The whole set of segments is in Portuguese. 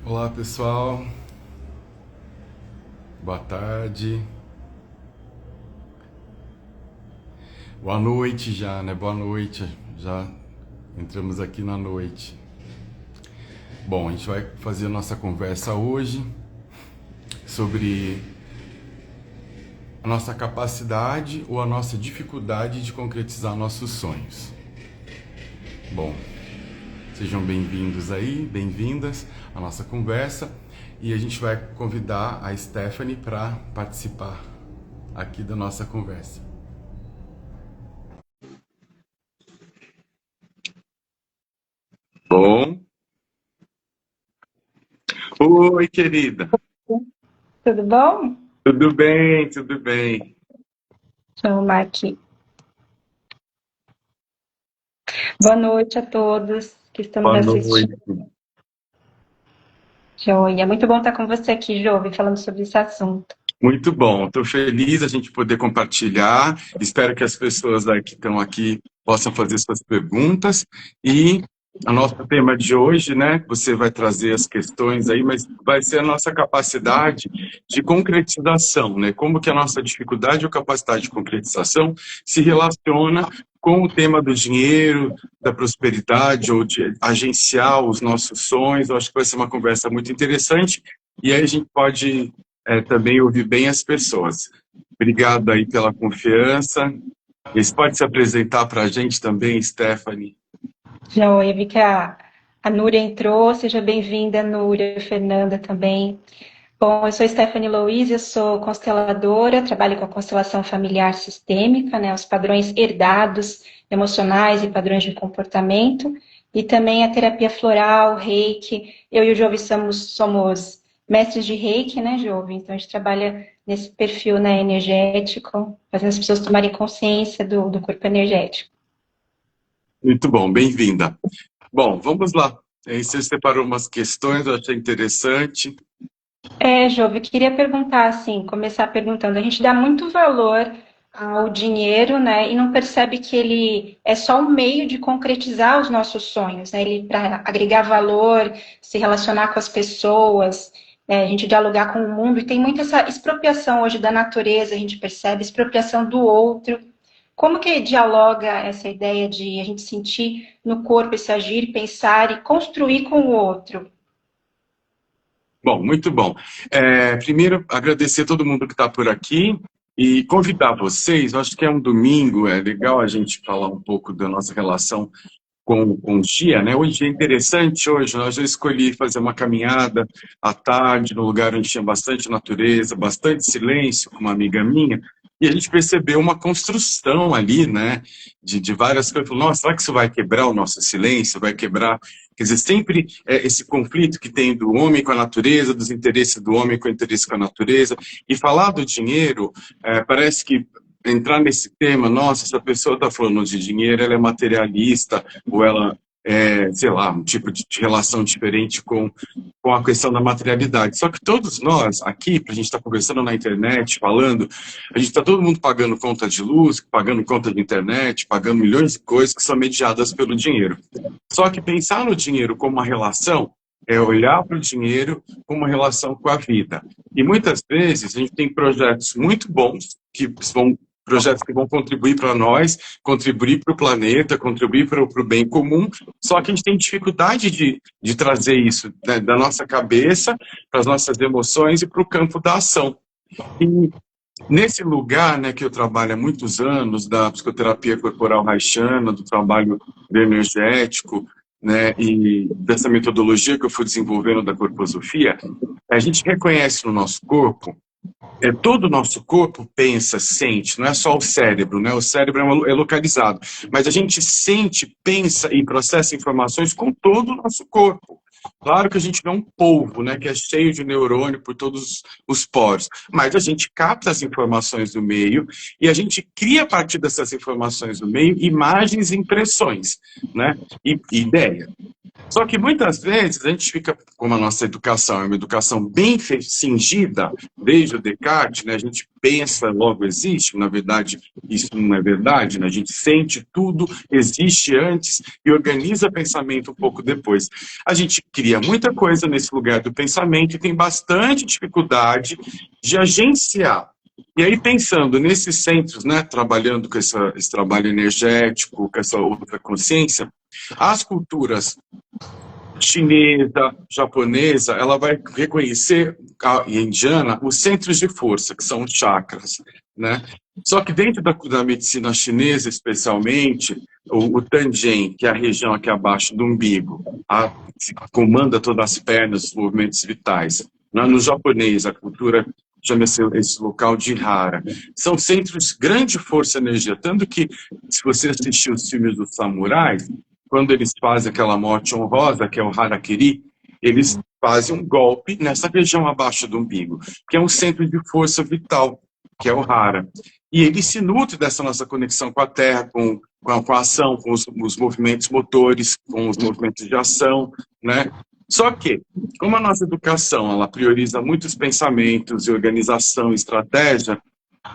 Olá pessoal, boa tarde, boa noite já, né? Boa noite, já entramos aqui na noite. Bom, a gente vai fazer a nossa conversa hoje sobre a nossa capacidade ou a nossa dificuldade de concretizar nossos sonhos. Bom, sejam bem-vindos aí, bem-vindas à nossa conversa e a gente vai convidar a Stephanie para participar aqui da nossa conversa. Bom, oi querida, Tudo bom? tudo bem, tudo bem. Deixa eu arrumar aqui. Boa noite a todos que estão nos Boa assistindo. noite. Joia, muito bom estar com você aqui, Jovem, falando sobre esse assunto. Muito bom, estou feliz a gente poder compartilhar. Espero que as pessoas aí que estão aqui possam fazer suas perguntas. E o nosso tema de hoje, né? Você vai trazer as questões aí, mas vai ser a nossa capacidade de concretização, né? Como que a nossa dificuldade ou capacidade de concretização se relaciona com o tema do dinheiro, da prosperidade ou de agenciar os nossos sonhos. Eu acho que vai ser uma conversa muito interessante. E aí a gente pode também ouvir bem as pessoas. Obrigado aí pela confiança. Eles podem se apresentar para a gente também, Stephanie. Joia, vi que a Núria entrou. Seja bem-vinda, Núria, Fernanda também. Bom, eu sou Stephanie Louise, eu sou consteladora, trabalho com a constelação familiar sistêmica, né, os padrões herdados, emocionais e padrões de comportamento, e também a terapia floral, Reiki. Eu e o Jove somos mestres de Reiki, né, Jove? Então a gente trabalha nesse perfil, né, energético, fazendo as pessoas tomarem consciência do corpo energético. Muito bom, bem-vinda. Bom, vamos lá. Aí você separou umas questões, eu achei interessante. Jove, eu queria perguntar assim, começar perguntando, a gente dá muito valor ao dinheiro, né, e não percebe que ele é só um meio de concretizar os nossos sonhos, né, ele para agregar valor, se relacionar com as pessoas, né, a gente dialogar com o mundo, e tem muita essa expropriação hoje da natureza, a gente percebe, expropriação do outro. Como que dialoga essa ideia de a gente sentir no corpo esse agir, pensar e construir com o outro? Bom, muito bom. Primeiro, agradecer a todo mundo que está por aqui e convidar vocês. Eu acho que é um domingo, é legal a gente falar um pouco da nossa relação com o dia, né? Hoje é interessante, hoje nós eu escolhi fazer uma caminhada à tarde, no lugar onde tinha bastante natureza, bastante silêncio, com uma amiga minha, e a gente percebeu uma construção ali, né, de várias coisas. Falou, nossa, será que isso vai quebrar o nosso silêncio? Vai quebrar... Quer dizer, sempre esse conflito que tem do homem com a natureza, dos interesses do homem com o interesse com a natureza, e falar do dinheiro, parece que entrar nesse tema, nossa, essa pessoa está falando de dinheiro, ela é materialista, ou ela sei lá, um tipo de relação diferente com a questão da materialidade. Só que todos nós, aqui, para a gente estar conversando na internet, falando, a gente está todo mundo pagando conta de luz, pagando conta de internet, pagando milhões de coisas que são mediadas pelo dinheiro. Só que pensar no dinheiro como uma relação é olhar para o dinheiro como uma relação com a vida. E muitas vezes a gente tem projetos muito bons projetos que vão contribuir para nós, contribuir para o planeta, contribuir para o bem comum, só que a gente tem dificuldade de trazer isso, né, da nossa cabeça para as nossas emoções e para o campo da ação. E nesse lugar, né, que eu trabalho há muitos anos, da psicoterapia corporal haitiana, do trabalho energético, né, e dessa metodologia que eu fui desenvolvendo da corposofia, a gente reconhece no nosso corpo todo o nosso corpo pensa, sente, não é só o cérebro, né? O cérebro é localizado, mas a gente sente, pensa e processa informações com todo o nosso corpo. Claro que a gente não é um polvo, né, que é cheio de neurônio por todos os poros, mas a gente capta as informações do meio e a gente cria a partir dessas informações do meio imagens e impressões, né, e ideia. Só que muitas vezes a gente fica, como a nossa educação é uma educação bem cingida, desde o Descartes, né, a gente pensa, logo existe, na verdade isso não é verdade, né, a gente sente tudo, existe antes e organiza pensamento um pouco depois. A gente cria cria muita coisa nesse lugar do pensamento e tem bastante dificuldade de agenciar. E aí, pensando nesses centros, né, trabalhando com esse trabalho energético, com essa outra consciência, as culturas chinesa, japonesa, ela vai reconhecer, e indiana, os centros de força, que são os chakras, né? Só que dentro da medicina chinesa, especialmente, o Tangen, que é a região aqui abaixo do umbigo, que comanda todas as pernas, os movimentos vitais. No japonês, a cultura chama esse local de Hara. São centros de grande força e energia, tanto que, se você assistir os filmes dos samurais, quando eles fazem aquela morte honrosa, que é o harakiri, eles fazem um golpe nessa região abaixo do umbigo, que é um centro de força vital, que é o Hara. E ele se nutre dessa nossa conexão com a Terra, com a ação, com os movimentos motores, com os movimentos de ação, né? Só que, como a nossa educação ela prioriza muitos pensamentos e organização e estratégia,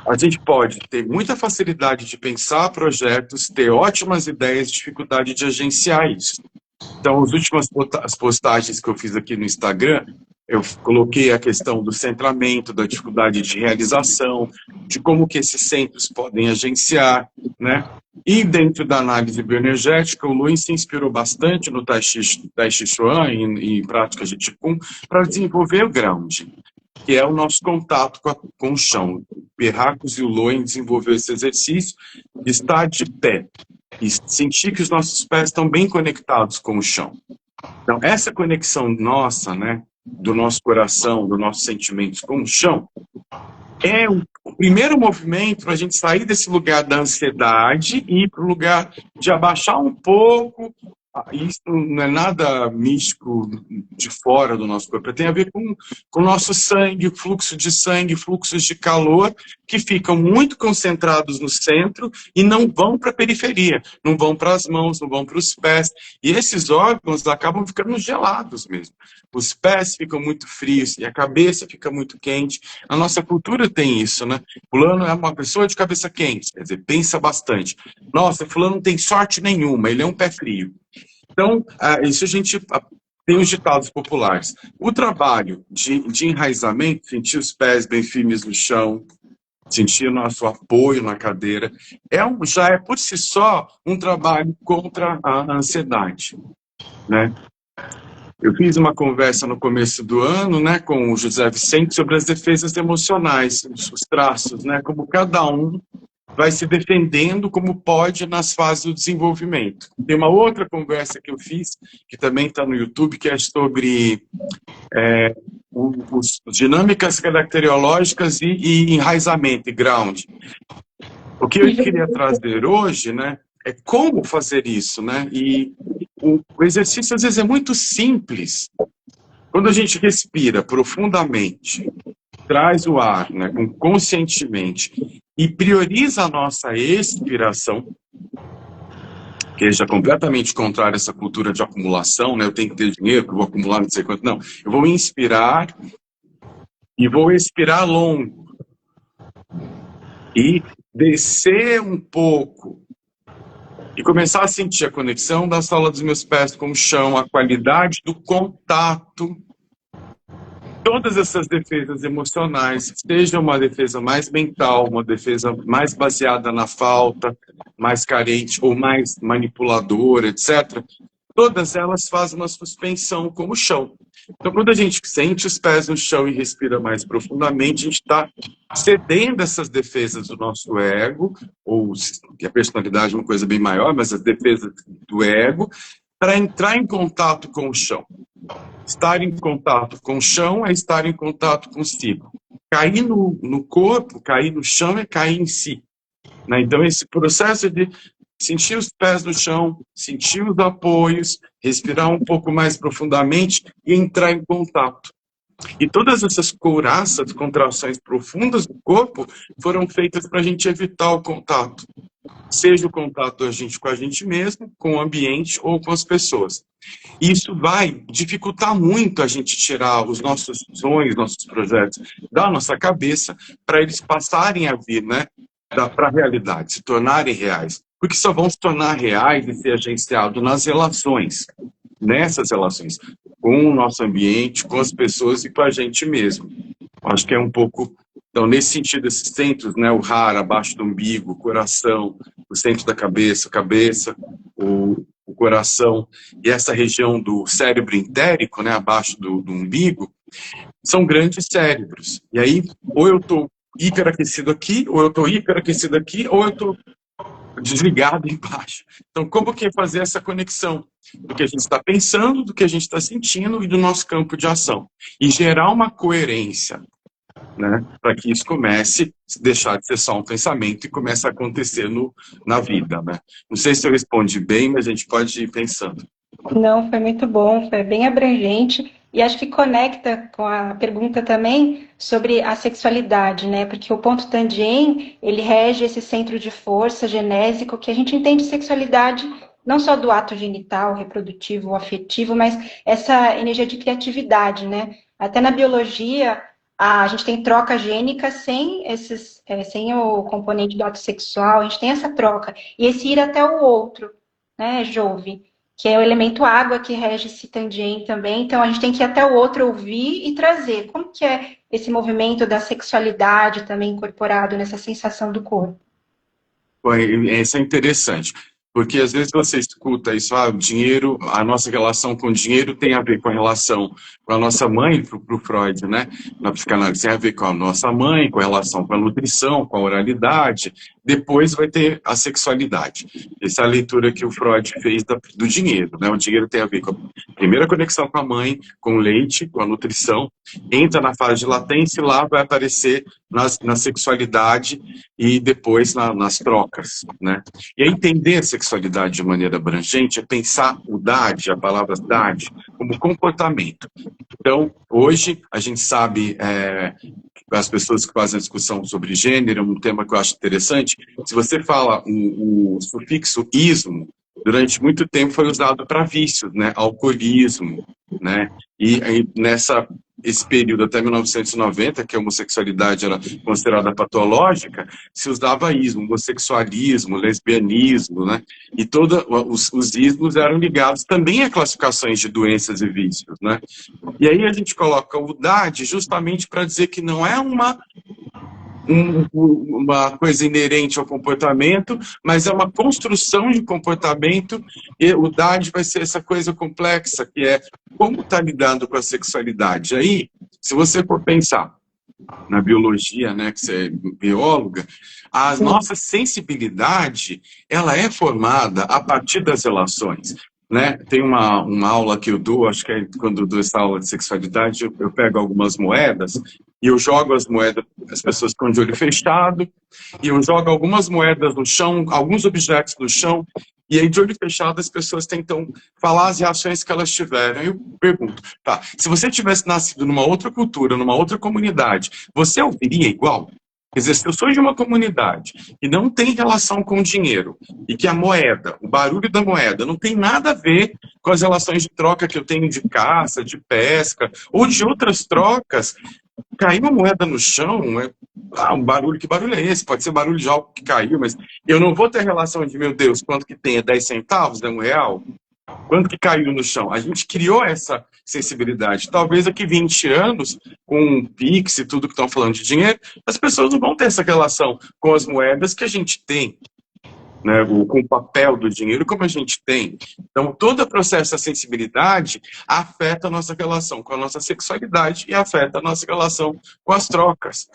a gente pode ter muita facilidade de pensar projetos, ter ótimas ideias, dificuldade de agenciar isso. Então, as últimas postagens que eu fiz aqui no Instagram, eu coloquei a questão do centramento, da dificuldade de realização, de como que esses centros podem agenciar, né? E dentro da análise bioenergética, o Luiz se inspirou bastante no Tai Chi Chuan, em práticas de Qigong, para desenvolver o grounding, que é o nosso contato com o chão. O Berracos e o Loen desenvolveu esse exercício de estar de pé e sentir que os nossos pés estão bem conectados com o chão. Então, essa conexão nossa, né, do nosso coração, dos nossos sentimentos com o chão, é o primeiro movimento para a gente sair desse lugar da ansiedade e ir para o lugar de abaixar um pouco. Isso não é nada místico de fora do nosso corpo, tem a ver com o nosso sangue, fluxo de sangue, fluxos de calor, que ficam muito concentrados no centro e não vão para a periferia, não vão para as mãos, não vão para os pés. E esses órgãos acabam ficando gelados mesmo. Os pés ficam muito frios e a cabeça fica muito quente. A nossa cultura tem isso, né? Fulano é uma pessoa de cabeça quente, quer dizer, pensa bastante. Nossa, fulano não tem sorte nenhuma, ele é um pé frio. Então, isso a gente tem os ditados populares. O trabalho de enraizamento, sentir os pés bem firmes no chão, sentir o nosso apoio na cadeira, já é por si só um trabalho contra a ansiedade, né? Eu fiz uma conversa no começo do ano, né, com o José Vicente sobre as defesas emocionais, os traços, né, como cada um vai se defendendo como pode nas fases do desenvolvimento. Tem uma outra conversa que eu fiz, que também está no YouTube, que é sobre dinâmicas caracteriológicas e enraizamento, e ground. O que eu queria trazer hoje, né, é como fazer isso, né? E o exercício, às vezes, é muito simples. Quando a gente respira profundamente, traz o ar, né, conscientemente, e prioriza a nossa expiração, que é já completamente contrário a essa cultura de acumulação, né? Eu tenho que ter dinheiro, que eu vou acumular não sei quanto. Não, eu vou inspirar e vou expirar longo. E descer um pouco e começar a sentir a conexão da sola dos meus pés com o chão, a qualidade do contato. Todas essas defesas emocionais, seja uma defesa mais mental, uma defesa mais baseada na falta, mais carente ou mais manipuladora, etc., todas elas fazem uma suspensão como o chão. Então, quando a gente sente os pés no chão e respira mais profundamente, a gente está cedendo essas defesas do nosso ego, ou que a personalidade é uma coisa bem maior, mas as defesas do ego, para entrar em contato com o chão. Estar em contato com o chão é estar em contato consigo. Cair no corpo, cair no chão é cair em si, né? Então, esse processo de sentir os pés no chão, sentir os apoios, respirar um pouco mais profundamente e entrar em contato. E todas essas couraças, contrações profundas do corpo foram feitas para a gente evitar o contato. Seja o contato da gente com a gente mesmo, com o ambiente ou com as pessoas. Isso vai dificultar muito a gente tirar os nossos sonhos, nossos projetos da nossa cabeça para eles passarem a vir, né, para a realidade, se tornarem reais. Porque só vão se tornar reais e ser agenciados nas relações, nessas relações. com o nosso ambiente, com as pessoas e com a gente mesmo. Acho que é um pouco... Então, nesse sentido, esses centros, né, o hara, abaixo do umbigo, o coração, o centro da cabeça, o coração, e essa região do cérebro entérico, né, abaixo do umbigo, são grandes cérebros. E aí, ou eu estou hiperaquecido aqui, ou eu estou hiperaquecido aqui, ou eu estou desligado embaixo. Então, como que é fazer essa conexão do que a gente está pensando, do que a gente está sentindo e do nosso campo de ação? E gerar uma coerência, né, para que isso comece a deixar de ser só um pensamento e comece a acontecer na vida, né? Não sei se eu respondi bem, mas a gente pode ir pensando. Não, foi muito bom, foi bem abrangente e acho que conecta com a pergunta também sobre a sexualidade, né? Porque o ponto Tandien, ele rege esse centro de força genésico que a gente entende sexualidade não só do ato genital, reprodutivo, afetivo, mas essa energia de criatividade, né? Até na biologia, a gente tem troca gênica sem o componente do ato sexual, a gente tem essa troca. E esse ir até o outro, né, Jove? Que é o elemento água que rege esse Tandien também. Então, a gente tem que ir até o outro ouvir e trazer. Como que é esse movimento da sexualidade também incorporado nessa sensação do corpo? Isso é interessante, porque às vezes você escuta isso, o dinheiro, a nossa relação com o dinheiro tem a ver com a relação com a nossa mãe, para o Freud, né? Na psicanálise tem a ver com a nossa mãe, com a relação com a nutrição, com a oralidade, depois vai ter a sexualidade. Essa é a leitura que o Freud fez do dinheiro, né? O dinheiro tem a ver com a primeira conexão com a mãe, com o leite, com a nutrição, entra na fase de latência e lá vai aparecer na sexualidade e depois nas trocas, né? E aí entender a sexualidade de maneira abrangente é pensar o dade, a palavra dade, como comportamento. Então, hoje, a gente sabe, as pessoas que fazem a discussão sobre gênero, um tema que eu acho interessante, se você fala o sufixo ismo, durante muito tempo foi usado para vícios, né? Alcoolismo, né? E esse período até 1990, que a homossexualidade era considerada patológica, se usava ismo, homossexualismo, lesbianismo, né? E todos os ismos eram ligados também a classificações de doenças e vícios, né? E aí a gente coloca o DAD justamente para dizer que não é uma coisa inerente ao comportamento, mas é uma construção de comportamento, e o DAD vai ser essa coisa complexa, que é como está lidando com a sexualidade. Aí, se você for pensar na biologia, né, que você é bióloga, a nossa sensibilidade, ela é formada a partir das relações. Né? Tem uma aula que eu dou, acho que é quando eu dou essa aula de sexualidade, eu pego algumas moedas e eu jogo as moedas, as pessoas ficam de olho fechado, e eu jogo algumas moedas no chão, alguns objetos no chão, e aí de olho fechado as pessoas tentam falar as reações que elas tiveram. Eu pergunto, tá, se você tivesse nascido numa outra cultura, numa outra comunidade, você ouviria igual? Quer dizer, se eu sou de uma comunidade que não tem relação com o dinheiro e que a moeda, o barulho da moeda, não tem nada a ver com as relações de troca que eu tenho de caça, de pesca ou de outras trocas, caiu uma moeda no chão, um barulho, que barulho é esse? Pode ser barulho de algo que caiu, mas eu não vou ter relação de, meu Deus, quanto que tem? É 10 centavos? É R$1? Quanto que caiu no chão? A gente criou essa sensibilidade. Talvez daqui 20 anos, com o Pix e tudo que estão falando de dinheiro, as pessoas não vão ter essa relação com as moedas que a gente tem, né? Com o papel do dinheiro como a gente tem. Então, todo o processo da sensibilidade afeta a nossa relação com a nossa sexualidade e afeta a nossa relação com as trocas.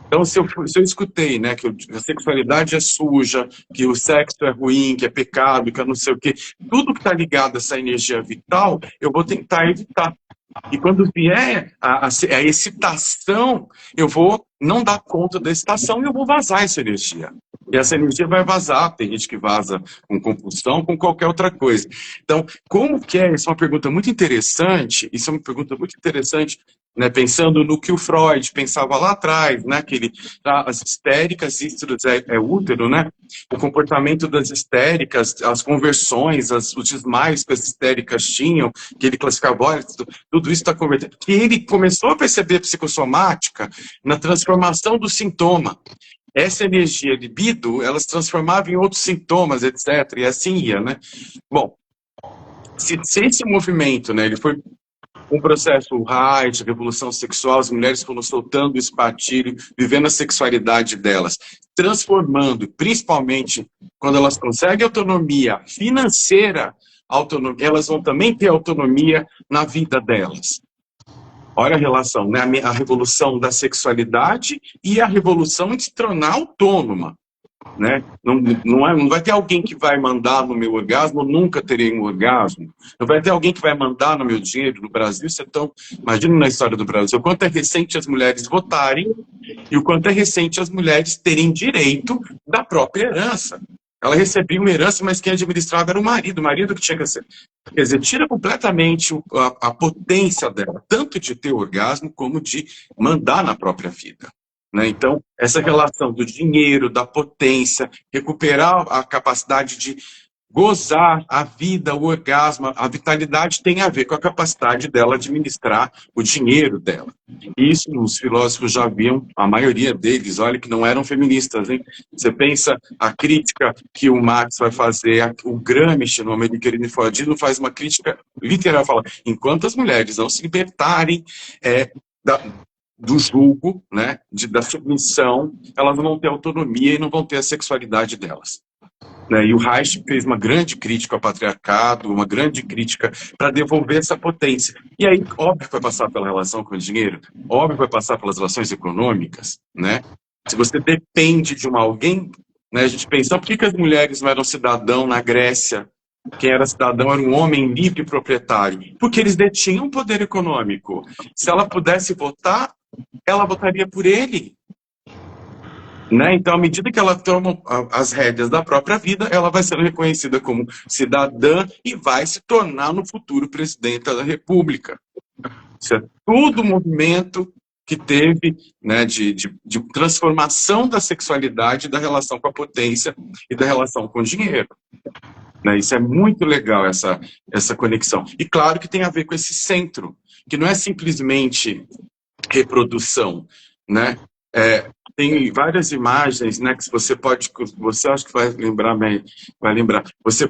Então, se eu escutei, né, que a sexualidade é suja, que o sexo é ruim, que é pecado, que é não sei o quê, tudo que está ligado a essa energia vital, eu vou tentar evitar. E quando vier a excitação, eu vou não dar conta da excitação e eu vou vazar essa energia. E essa energia vai vazar, tem gente que vaza com compulsão, com qualquer outra coisa. Então, como que é? Isso é uma pergunta muito interessante, né, pensando no que o Freud pensava lá atrás, né, que as histéricas, ísteros é útero, né, o comportamento das histéricas, as conversões, os desmaios que as histéricas tinham, que ele classificava, olha, tudo isso está convertendo, que ele começou a perceber a psicossomática na transformação do sintoma. Essa energia libido, ela se transformava em outros sintomas, etc., e assim ia, né. Bom, se esse movimento, né, ele foi um processo Reich, revolução sexual, as mulheres foram soltando o espartilho, vivendo a sexualidade delas, transformando, principalmente quando elas conseguem autonomia financeira, autonomia, elas vão também ter autonomia na vida delas. Olha a relação, né? A revolução da sexualidade e a revolução de se tornar autônoma. Né? Não vai ter alguém que vai mandar no meu orgasmo, eu nunca terei um orgasmo. Não vai ter alguém que vai mandar no meu dinheiro. No Brasil, imagina na história do Brasil, o quanto é recente as mulheres votarem e o quanto é recente as mulheres terem direito da própria herança. Ela recebia uma herança, mas quem administrava era o marido que tinha que ser. Quer dizer, tira completamente a potência dela, tanto de ter orgasmo como de mandar na própria vida. Né? Então, essa relação do dinheiro, da potência, recuperar a capacidade de gozar a vida, o orgasmo, a vitalidade tem a ver com a capacidade dela administrar o dinheiro dela. Isso os filósofos já viam, a maioria deles, olha que não eram feministas, hein? Você pensa a crítica que o Marx vai fazer, o Gramsci, no Homem Querido e Fodido, faz uma crítica literal, fala, enquanto as mulheres não se libertarem do julgo, né, da submissão, elas não vão ter autonomia e não vão ter a sexualidade delas. Né? E o Reich fez uma grande crítica ao patriarcado, uma grande crítica para devolver essa potência. E aí, óbvio que vai passar pela relação com o dinheiro, óbvio que vai passar pelas relações econômicas. Né? Se você depende de alguém, né, a gente pensa, por que as mulheres não eram cidadão na Grécia? Quem era cidadão era um homem livre e proprietário, porque eles detinham poder econômico. Se ela pudesse votar, ela votaria por ele. Né? Então, à medida que ela toma as rédeas da própria vida, ela vai sendo reconhecida como cidadã e vai se tornar, no futuro, presidenta da República. Isso é tudo movimento que teve, né, de transformação da sexualidade, da relação com a potência e da relação com o dinheiro. Né? Isso é muito legal, essa conexão. E claro que tem a ver com esse centro, que não é simplesmente reprodução, né? Tem várias imagens, né, que você acho que vai lembrar,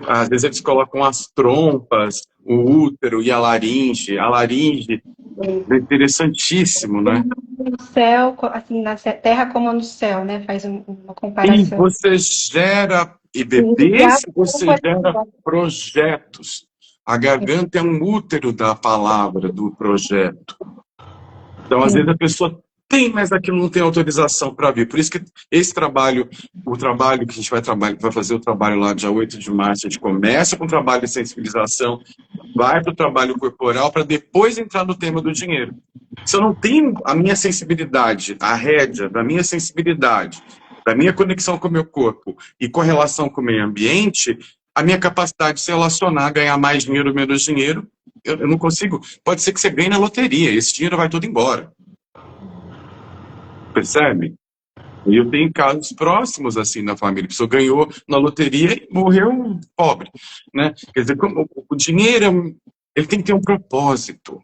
às vezes eles colocam as trompas, o útero e a laringe é interessantíssimo, né? No céu, assim, na terra como no céu, né, faz uma comparação. E você gera bebês, você gera projetos. A garganta é um útero da palavra, do projeto. Então, às vezes a pessoa tem, mas aquilo não tem autorização para vir. Por isso que esse trabalho, o trabalho que a gente vai fazer o trabalho lá dia 8 de março, a gente começa com o trabalho de sensibilização, vai para o trabalho corporal para depois entrar no tema do dinheiro. Se eu não tenho a minha sensibilidade, a rédea da minha sensibilidade, da minha conexão com o meu corpo e com a relação com o meio ambiente, a minha capacidade de se relacionar, ganhar mais dinheiro ou menos dinheiro, eu não consigo. Pode ser que você ganhe na loteria, esse dinheiro vai todo embora. Percebe? E eu tenho casos próximos assim na família. A pessoa ganhou na loteria e morreu pobre. Né? Quer dizer, o dinheiro ele tem que ter um propósito.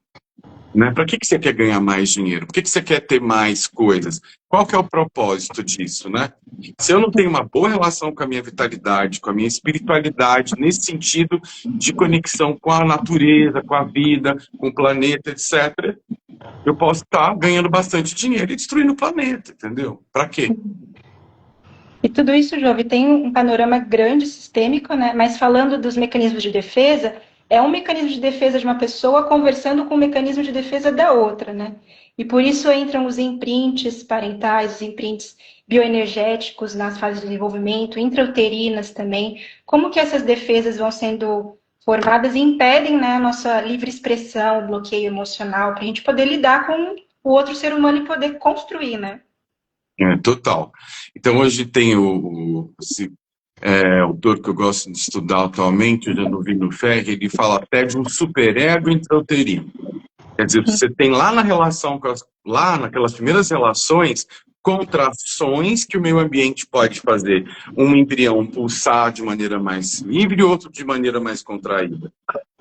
Né? Para que você quer ganhar mais dinheiro? Por que você quer ter mais coisas? Qual que é o propósito disso? Né? Se eu não tenho uma boa relação com a minha vitalidade, com a minha espiritualidade, nesse sentido de conexão com a natureza, com a vida, com o planeta, etc., eu posso estar ganhando bastante dinheiro e destruindo o planeta, entendeu? Para quê? E tudo isso, Jove, tem um panorama grande, sistêmico, né? Mas falando dos mecanismos de defesa, é um mecanismo de defesa de uma pessoa conversando com o mecanismo de defesa da outra, né? E por isso entram os imprints parentais, os imprints bioenergéticos nas fases de desenvolvimento, intrauterinas também. Como que essas defesas vão sendo formadas e impedem, né, a nossa livre expressão, o bloqueio emocional, para a gente poder lidar com o outro ser humano e poder construir, né? Total. Então hoje tem esse autor que eu gosto de estudar atualmente, o Genuino Ferri, ele fala até de um superego intrauterino. Quer dizer, você tem lá na relação, lá naquelas primeiras relações, contrações que o meio ambiente pode fazer. Um embrião pulsar de maneira mais livre e outro de maneira mais contraída.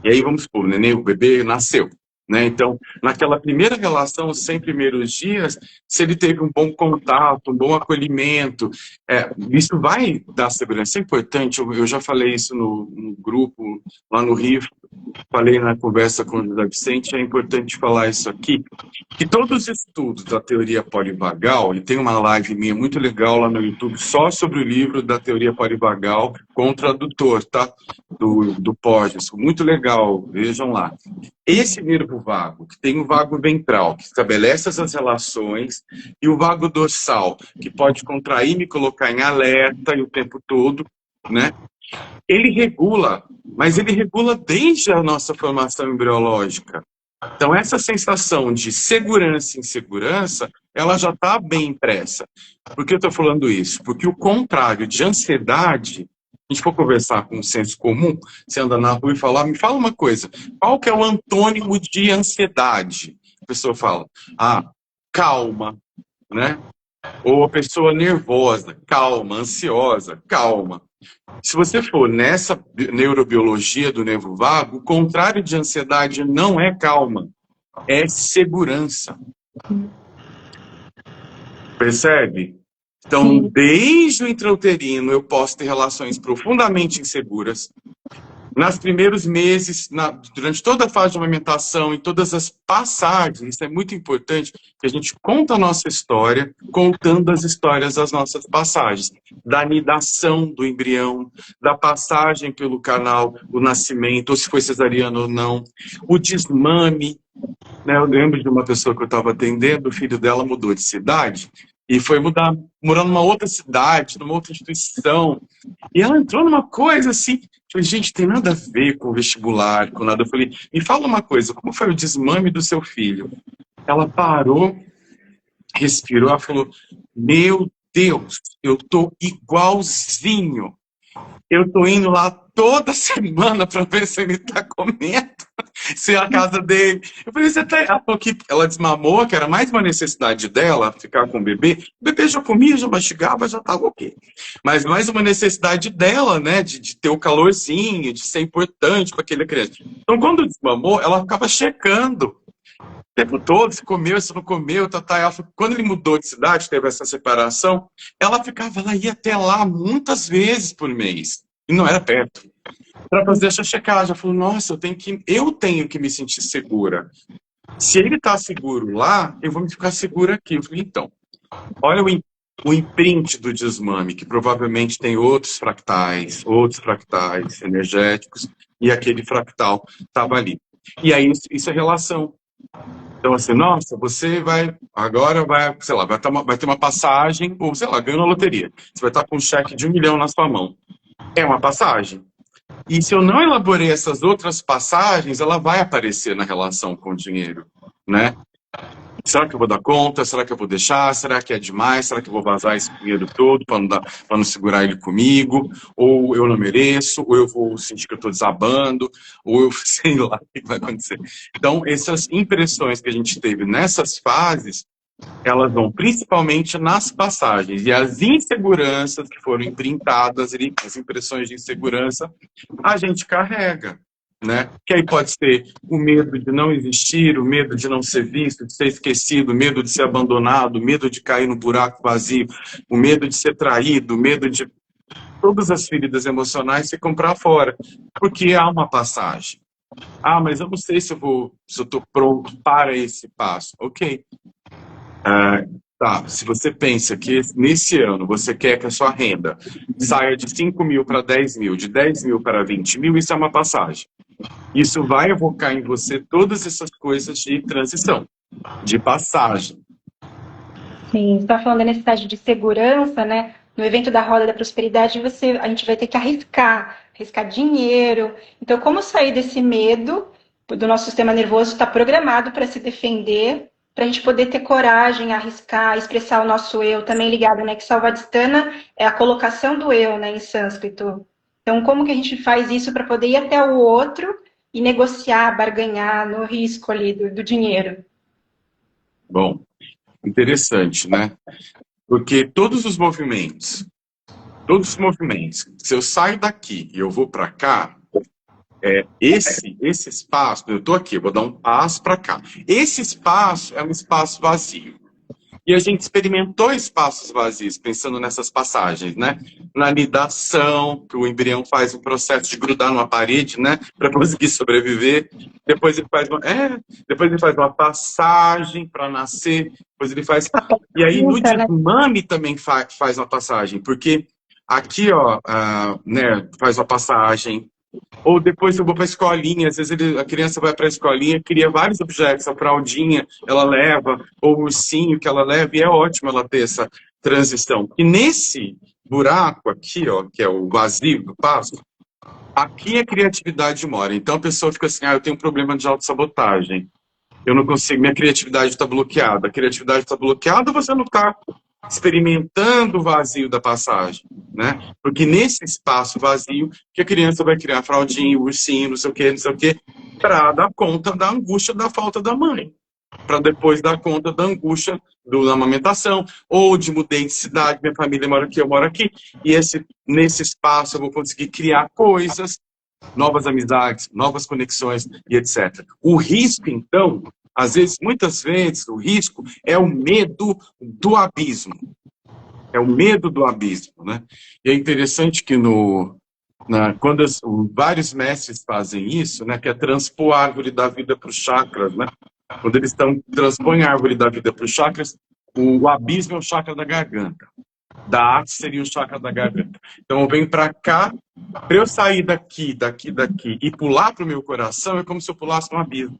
E aí vamos supor, o neném, o bebê nasceu. né? Então, naquela primeira relação, os 100 primeiros dias, se ele teve um bom contato, um bom acolhimento, isso vai dar segurança. Isso é importante, eu já falei isso no grupo, lá no Rio, falei na conversa com o José Vicente, é importante falar isso aqui, que todos os estudos da teoria polivagal, e tem uma live minha muito legal lá no YouTube, só sobre o livro da teoria polivagal, com o tradutor, tá? Do Porges, muito legal, vejam lá. Esse nervo vago, que tem o vago ventral, que estabelece essas relações, e o vago dorsal, que pode contrair e me colocar em alerta o tempo todo, né? Ele regula, mas ele regula desde a nossa formação embriológica. Então, essa sensação de segurança e insegurança, ela já está bem impressa. Por que eu estou falando isso? Porque o contrário de ansiedade, a gente for conversar com um senso comum, você anda na rua e fala, me fala uma coisa, qual que é o antônimo de ansiedade? A pessoa fala, calma, né? Ou a pessoa nervosa, calma, ansiosa, calma. Se você for nessa neurobiologia do nervo vago, o contrário de ansiedade não é calma, é segurança. Percebe? Então, Sim. desde o intrauterino, eu posso ter relações profundamente inseguras. Nos primeiros meses, durante toda a fase de amamentação, em todas as passagens, isso é muito importante, que a gente conta a nossa história, contando as histórias das nossas passagens, da anidação do embrião, da passagem pelo canal, o nascimento, ou se foi cesariano ou não, o desmame, né? Eu lembro de uma pessoa que eu estava atendendo, o filho dela mudou de cidade, e foi morar numa outra cidade, numa outra instituição, e ela entrou numa coisa assim, falei, gente, tem nada a ver com o vestibular, com nada. Eu falei, me fala uma coisa, como foi o desmame do seu filho? Ela parou, respirou, ela falou, meu Deus, eu tô igualzinho. Eu tô indo lá toda semana para ver se ele tá comendo, se é a casa dele. Eu falei, você tá... Ela desmamou, que era mais uma necessidade dela, ficar com o bebê. O bebê já comia, já mastigava, já tava ok. Mas mais uma necessidade dela, né, de ter o calorzinho, de ser importante para aquele criança. Então, quando desmamou, ela ficava checando o tempo todo, se comeu, se não comeu, quando ele mudou de cidade, teve essa separação, ela ficava lá, ia até lá muitas vezes por mês, e não era perto, para fazer essa checagem. Ela falou, nossa, eu tenho que me sentir segura. Se ele está seguro lá, eu vou me ficar segura aqui. Eu falei, então, olha o imprint do desmame, que provavelmente tem outros fractais energéticos, e aquele fractal estava ali. E aí, isso é relação. Então, assim, nossa, você sei lá, vai ter uma passagem, ou sei lá, ganhou na loteria. Você vai estar com um cheque de 1 milhão na sua mão. É uma passagem. E se eu não elaborei essas outras passagens, ela vai aparecer na relação com o dinheiro, né? Será que eu vou dar conta? Será que eu vou deixar? Será que é demais? Será que eu vou vazar esse dinheiro todo para não segurar ele comigo? Ou eu não mereço? Ou eu vou sentir que eu estou desabando? Ou eu sei lá o que vai acontecer. Então, essas impressões que a gente teve nessas fases, elas vão principalmente nas passagens. E as inseguranças que foram imprintadas, as impressões de insegurança, a gente carrega. Né? Que aí pode ser o medo de não existir, o medo de não ser visto, de ser esquecido, o medo de ser abandonado, o medo de cair no buraco vazio, o medo de ser traído, o medo de... Todas as feridas emocionais ficam para fora, porque há uma passagem. Mas eu não sei se eu estou pronto para esse passo. Ok. Se você pensa que nesse ano você quer que a sua renda saia de 5 mil para 10 mil, de 10 mil para 20 mil, isso é uma passagem. Isso vai evocar em você todas essas coisas de transição, de passagem. Sim, você está falando da necessidade de segurança, né? No evento da Roda da Prosperidade, a gente vai ter que arriscar dinheiro. Então, como sair desse medo do nosso sistema nervoso está programado para se defender, para a gente poder ter coragem, arriscar, expressar o nosso eu, também ligado, né? Que Savadistana é a colocação do eu, né, em sânscrito. Então, como que a gente faz isso para poder ir até o outro e negociar, barganhar no risco ali do dinheiro? Bom, interessante, né? Porque todos os movimentos, se eu saio daqui e eu vou para cá, Esse espaço, eu estou aqui, eu vou dar um passo para cá. Esse espaço é um espaço vazio. E a gente experimentou espaços vazios, pensando nessas passagens, né? Na nidação, que o embrião faz o processo de grudar numa parede, né? Para conseguir sobreviver. Depois ele faz uma passagem para nascer. Depois ele faz. E aí no desmame também faz uma passagem, porque aqui, ó, né? Faz uma passagem. Ou depois eu vou para a escolinha, às vezes a criança vai para a escolinha, cria vários objetos, a fraldinha ela leva, ou o ursinho que ela leva, e é ótimo ela ter essa transição. E nesse buraco aqui, ó, que é o vazio do passo, aqui a criatividade mora. Então a pessoa fica assim, eu tenho um problema de autossabotagem, eu não consigo, minha criatividade está bloqueada. A criatividade está bloqueada, você não está experimentando o vazio da passagem, né? Porque nesse espaço vazio que a criança vai criar fraldinha, ursinho, não sei o quê, para dar conta da angústia da falta da mãe, para depois dar conta da angústia da amamentação, ou de mudei de cidade, minha família mora aqui, eu moro aqui, e nesse espaço eu vou conseguir criar coisas, novas amizades, novas conexões e etc. O risco, então, muitas vezes, o risco é o medo do abismo. É o medo do abismo, né? E é interessante que quando vários mestres fazem isso, né, que é transpor a árvore da vida para os chakras, né? Quando eles transpõem a árvore da vida para os chakras, o abismo é o chakra da garganta. Da arte seria o chakra da garganta. Então eu venho para cá, para eu sair daqui e pular para o meu coração, é como se eu pulasse um abismo.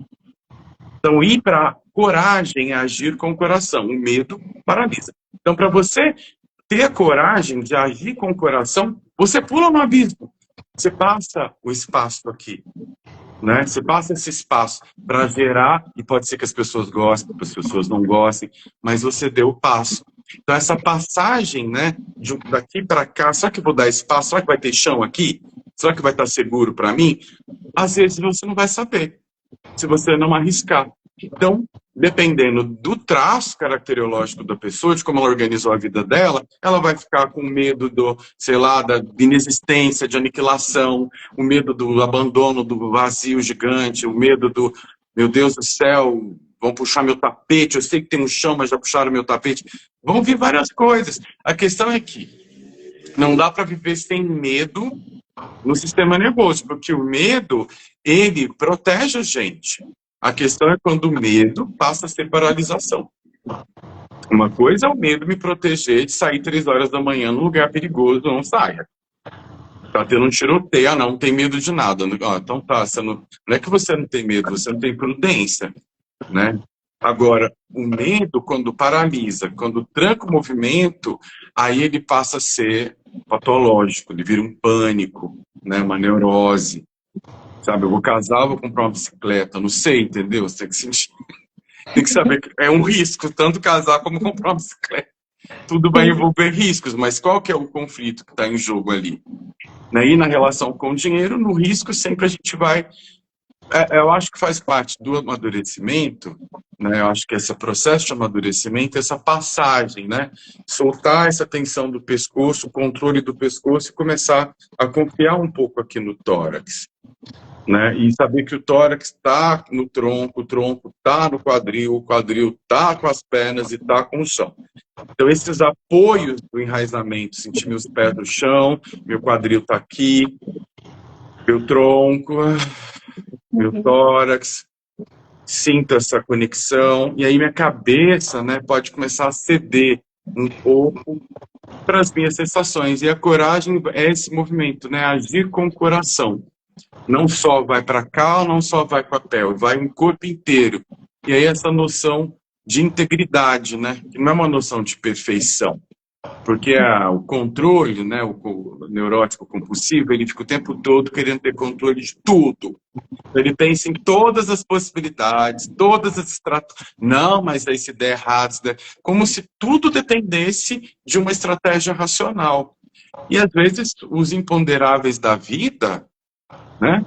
Então, ir para a coragem é agir com o coração. O medo paralisa. Então, para você ter a coragem de agir com o coração, você pula no abismo. Você passa o espaço aqui. Né? Você passa esse espaço para gerar, e pode ser que as pessoas gostem, as pessoas não gostem, mas você deu o passo. Então, essa passagem, né, daqui para cá, será que eu vou dar espaço? Será que vai ter chão aqui? Será que vai estar seguro para mim? Às vezes você não vai saber, se você não arriscar. Então, dependendo do traço caracterológico da pessoa, de como ela organizou a vida dela, ela vai ficar com medo da inexistência, de aniquilação, o medo do abandono, do vazio gigante, o medo do, meu Deus do céu, vão puxar meu tapete, eu sei que tem um chão, mas já puxaram meu tapete. Vão vir várias coisas. A questão é que não dá para viver sem medo no sistema nervoso, porque o medo, ele protege a gente. A questão é quando o medo passa a ser paralisação. Uma coisa é o medo me proteger de sair 3 horas da manhã num lugar perigoso, não saia. Tá tendo um tiroteio, não tem medo de nada. Então tá, não é que você não tem medo, você não tem prudência, né? Agora, o medo, quando paralisa, quando tranca o movimento, aí ele passa a ser patológico, ele vira um pânico, né? Uma neurose. Sabe, eu vou casar, vou comprar uma bicicleta, não sei, entendeu? Você tem que sentir. Tem que saber que é um risco, tanto casar como comprar uma bicicleta. Tudo vai envolver riscos, mas qual que é o conflito que está em jogo ali? E na relação com o dinheiro, no risco, sempre a gente vai... eu acho que faz parte do amadurecimento, né? Eu acho que esse processo de amadurecimento, essa passagem, né? Soltar essa tensão do pescoço, o controle do pescoço e começar a confiar um pouco aqui no tórax. Né? E saber que o tórax está no tronco, o tronco está no quadril, o quadril está com as pernas e está com o chão. Então, esses apoios do enraizamento, sentir meus pés no chão, meu quadril está aqui, meu tronco, meu tórax, sinto essa conexão, e aí minha cabeça, né, pode começar a ceder um pouco para as minhas sensações. E a coragem é esse movimento, né, agir com o coração. Não só vai para cá, não só vai para a pele, vai um corpo inteiro. E aí essa noção de integridade, né? Que não é uma noção de perfeição. Porque o controle, né, o neurótico compulsivo, ele fica o tempo todo querendo ter controle de tudo. Ele pensa em todas as possibilidades, todas as estratégias. Não, mas aí se der errado, como se tudo dependesse de uma estratégia racional. E às vezes os imponderáveis da vida, né?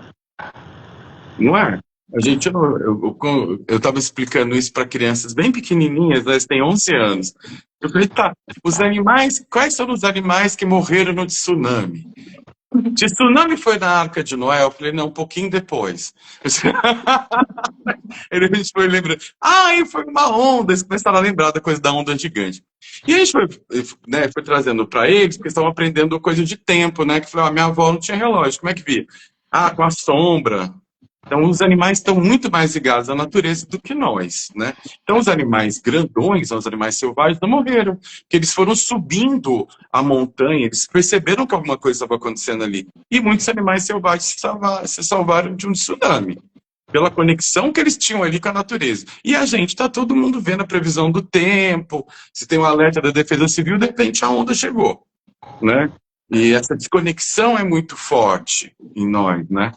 Não é? A gente, eu estava explicando isso para crianças bem pequenininhas, elas têm 11 anos. Eu falei, tá, os animais, quais são os animais que morreram no tsunami? Se tsunami foi na Arca de Noé, eu falei, não, um pouquinho depois. Aí a gente foi lembrando, aí foi uma onda, eles começaram a lembrar da coisa da onda gigante. E a gente foi, né, foi trazendo para eles, porque estavam aprendendo coisa de tempo, né? Que falou, minha avó não tinha relógio, como é que via? Ah, com a sombra. Então, os animais estão muito mais ligados à natureza do que nós, né? Então, os animais grandões, os animais selvagens, não morreram, porque eles foram subindo a montanha, eles perceberam que alguma coisa estava acontecendo ali. E muitos animais selvagens se salvaram de um tsunami, pela conexão que eles tinham ali com a natureza. E a gente está todo mundo vendo a previsão do tempo, se tem um alerta da Defesa Civil, de repente a onda chegou, né? E essa desconexão é muito forte em nós, né?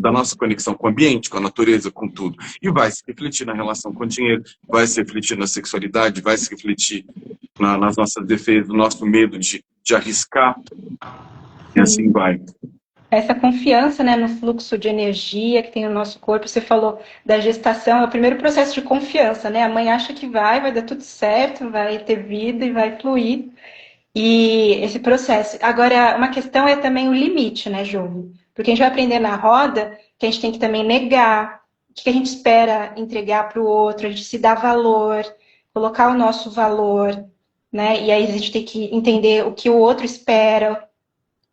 Da nossa conexão com o ambiente, com a natureza, com tudo. E vai se refletir na relação com o dinheiro, vai se refletir na sexualidade, vai se refletir nas nossas defesas, no nosso medo de arriscar, e assim vai. Essa confiança, né, no fluxo de energia que tem no nosso corpo. Você falou da gestação, é o primeiro processo de confiança, né? A mãe acha que vai dar tudo certo, vai ter vida e vai fluir. E esse processo. Agora, uma questão é também o limite, né, Júlio? Porque a gente vai aprender na roda que a gente tem que também negar, o que a gente espera entregar para o outro, a gente se dá valor, colocar o nosso valor, né? E aí a gente tem que entender o que o outro espera,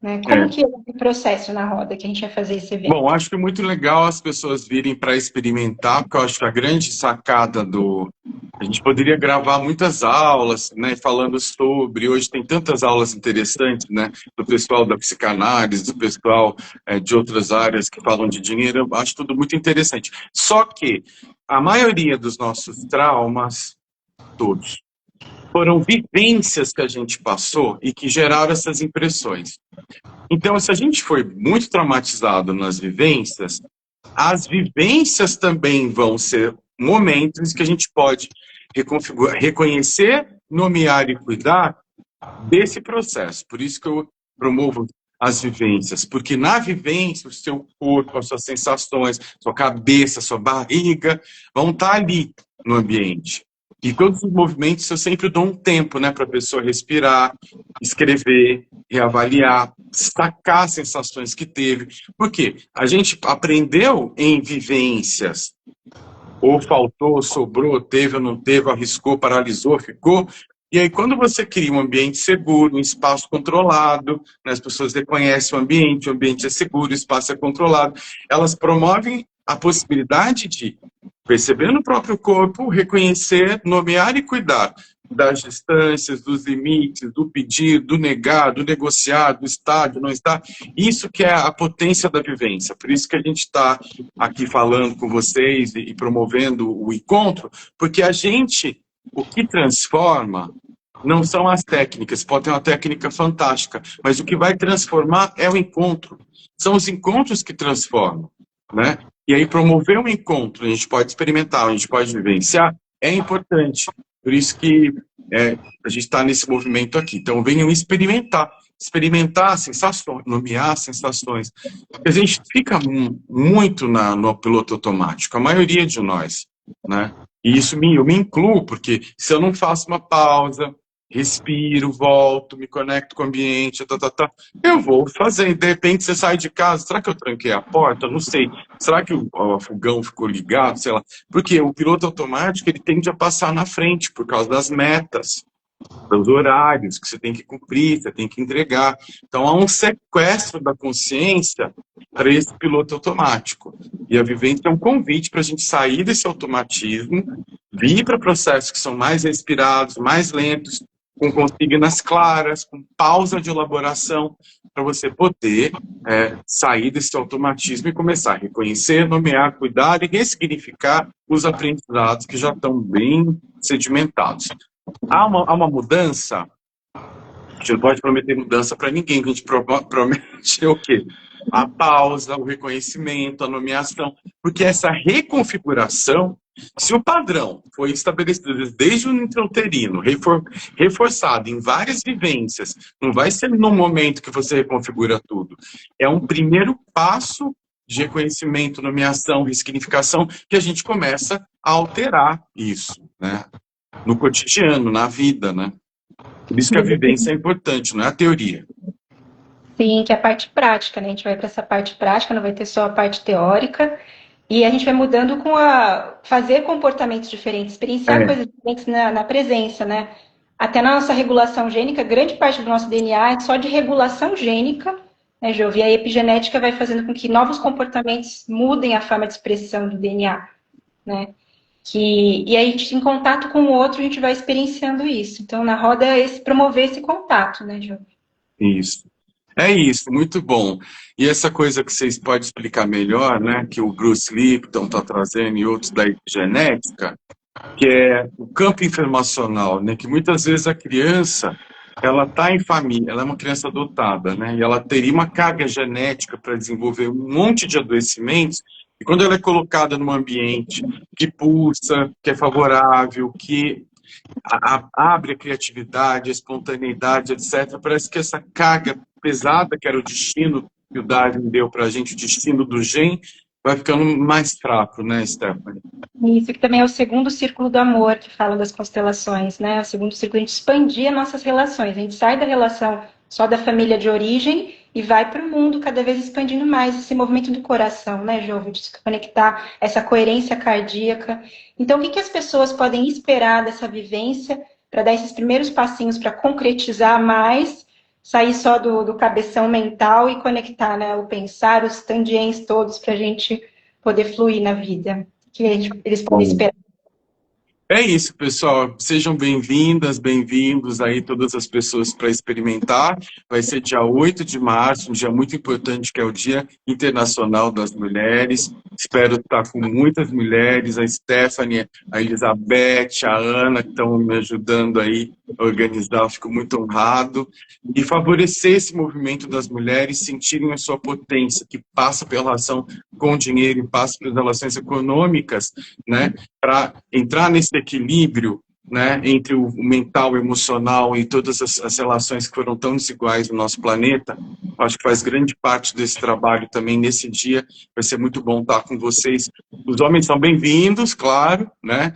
né? Como É. que é o processo na roda que a gente vai fazer esse Bom, evento? acho que é muito legal as pessoas virem para experimentar, porque eu acho que a grande sacada do. A gente poderia gravar muitas aulas, né, falando sobre. Hoje tem tantas aulas interessantes, né, do pessoal da psicanálise, do pessoal de outras áreas que falam de dinheiro. Eu acho tudo muito interessante. Só que a maioria dos nossos traumas, todos, foram vivências que a gente passou e que geraram essas impressões. Então, se a gente foi muito traumatizado nas vivências, as vivências também vão ser momentos que a gente pode reconhecer, nomear e cuidar desse processo. Por isso que eu promovo as vivências, porque na vivência o seu corpo, as suas sensações, sua cabeça, sua barriga vão estar ali no ambiente. E todos os movimentos eu sempre dou um tempo, né, para a pessoa respirar, escrever, reavaliar, sacar as sensações que teve. Por quê? A gente aprendeu em vivências, ou faltou, sobrou, teve ou não teve, arriscou, paralisou, ficou. E aí, quando você cria um ambiente seguro, um espaço controlado, né, as pessoas reconhecem o ambiente é seguro, o espaço é controlado, elas promovem a possibilidade de perceber no próprio corpo, reconhecer, nomear e cuidar das distâncias, dos limites, do pedir, do negar, do negociar, do estar, do não estar. Isso que é a potência da vivência. Por isso que a gente está aqui falando com vocês e promovendo o encontro, porque a gente, o que transforma não são as técnicas, pode ter uma técnica fantástica, mas o que vai transformar é o encontro. São os encontros que transformam, né? E aí promover um encontro, a gente pode experimentar, a gente pode vivenciar, é importante. Por isso que a gente está nesse movimento aqui. Então venham experimentar sensações, nomear sensações. Porque a gente fica muito no piloto automático, a maioria de nós, né? E isso eu me incluo, porque se eu não faço uma pausa, respiro, volto, me conecto com o ambiente, eu vou fazer. De repente você sai de casa, será que eu tranquei a porta? Não sei. Será que o fogão ficou ligado? Sei lá. Porque o piloto automático ele tende a passar na frente por causa das metas, dos horários que você tem que cumprir, você tem que entregar. Então há um sequestro da consciência para esse piloto automático. E a vivência é um convite para a gente sair desse automatismo, vir para processos que são mais respirados, mais lentos, com consignas claras, com pausa de elaboração, para você poder sair desse automatismo e começar a reconhecer, nomear, cuidar e ressignificar os aprendizados que já estão bem sedimentados. Há uma mudança, a gente não pode prometer mudança para ninguém, a gente promete o quê? A pausa, o reconhecimento, a nomeação, porque essa reconfiguração, se o padrão foi estabelecido desde o intrauterino, reforçado em várias vivências, não vai ser no momento que você reconfigura tudo. É um primeiro passo de reconhecimento, nomeação, ressignificação, que a gente começa a alterar isso, né? No cotidiano, na vida, né? Por isso que a vivência é importante, não é a teoria. Sim, que é a parte prática, né? A gente vai para essa parte prática, não vai ter só a parte teórica. E a gente vai mudando com a fazer comportamentos diferentes, experienciar É, coisas diferentes na presença, né? Até na nossa regulação gênica, grande parte do nosso DNA é só de regulação gênica, né, Jovem? E a epigenética vai fazendo com que novos comportamentos mudem a forma de expressão do DNA, né? E aí, a gente, em contato com o outro, a gente vai experienciando isso. Então, na roda, é promover esse contato, né, Jovem? isso. É isso, muito bom. E essa coisa que vocês podem explicar melhor, né, que o Bruce Lipton está trazendo e outros da epigenética, que é o campo informacional, né, que muitas vezes a criança, ela está em família, ela é uma criança adotada, né, e ela teria uma carga genética para desenvolver um monte de adoecimentos, e quando ela é colocada num ambiente que pulsa, que é favorável, que abre a criatividade, a espontaneidade, etc. Parece que essa carga pesada, que era o destino que o Darwin deu para a gente, o destino do gen, vai ficando mais fraco, né, Stephanie? Isso que também é o segundo círculo do amor, que fala das constelações, né? O segundo círculo, a gente expandir as nossas relações. A gente sai da relação só da família de origem e vai para o mundo cada vez expandindo mais esse movimento do coração, né, Jovem? De se conectar, essa coerência cardíaca. Então, o que as pessoas podem esperar dessa vivência para dar esses primeiros passinhos para concretizar mais, sair só do cabeção mental e conectar, né, o pensar, os tangiens todos para a gente poder fluir na vida? Que eles podem Bom, esperar. é isso, pessoal. Sejam bem-vindas, bem-vindos aí todas as pessoas para experimentar. Vai ser dia 8 de março, um dia muito importante, que é o Dia Internacional das Mulheres. Espero estar com muitas mulheres, a Stephanie, a Elizabeth, a Ana, que estão me ajudando aí a organizar. Eu fico muito honrado. E favorecer esse movimento das mulheres sentirem a sua potência, que passa pela relação com o dinheiro e passa pelas relações econômicas, né? Para entrar nesse equilíbrio, né, entre o mental, o emocional e todas as relações que foram tão desiguais no nosso planeta, acho que faz grande parte desse trabalho também nesse dia. Vai ser muito bom estar com vocês. Os homens são bem-vindos, claro, né?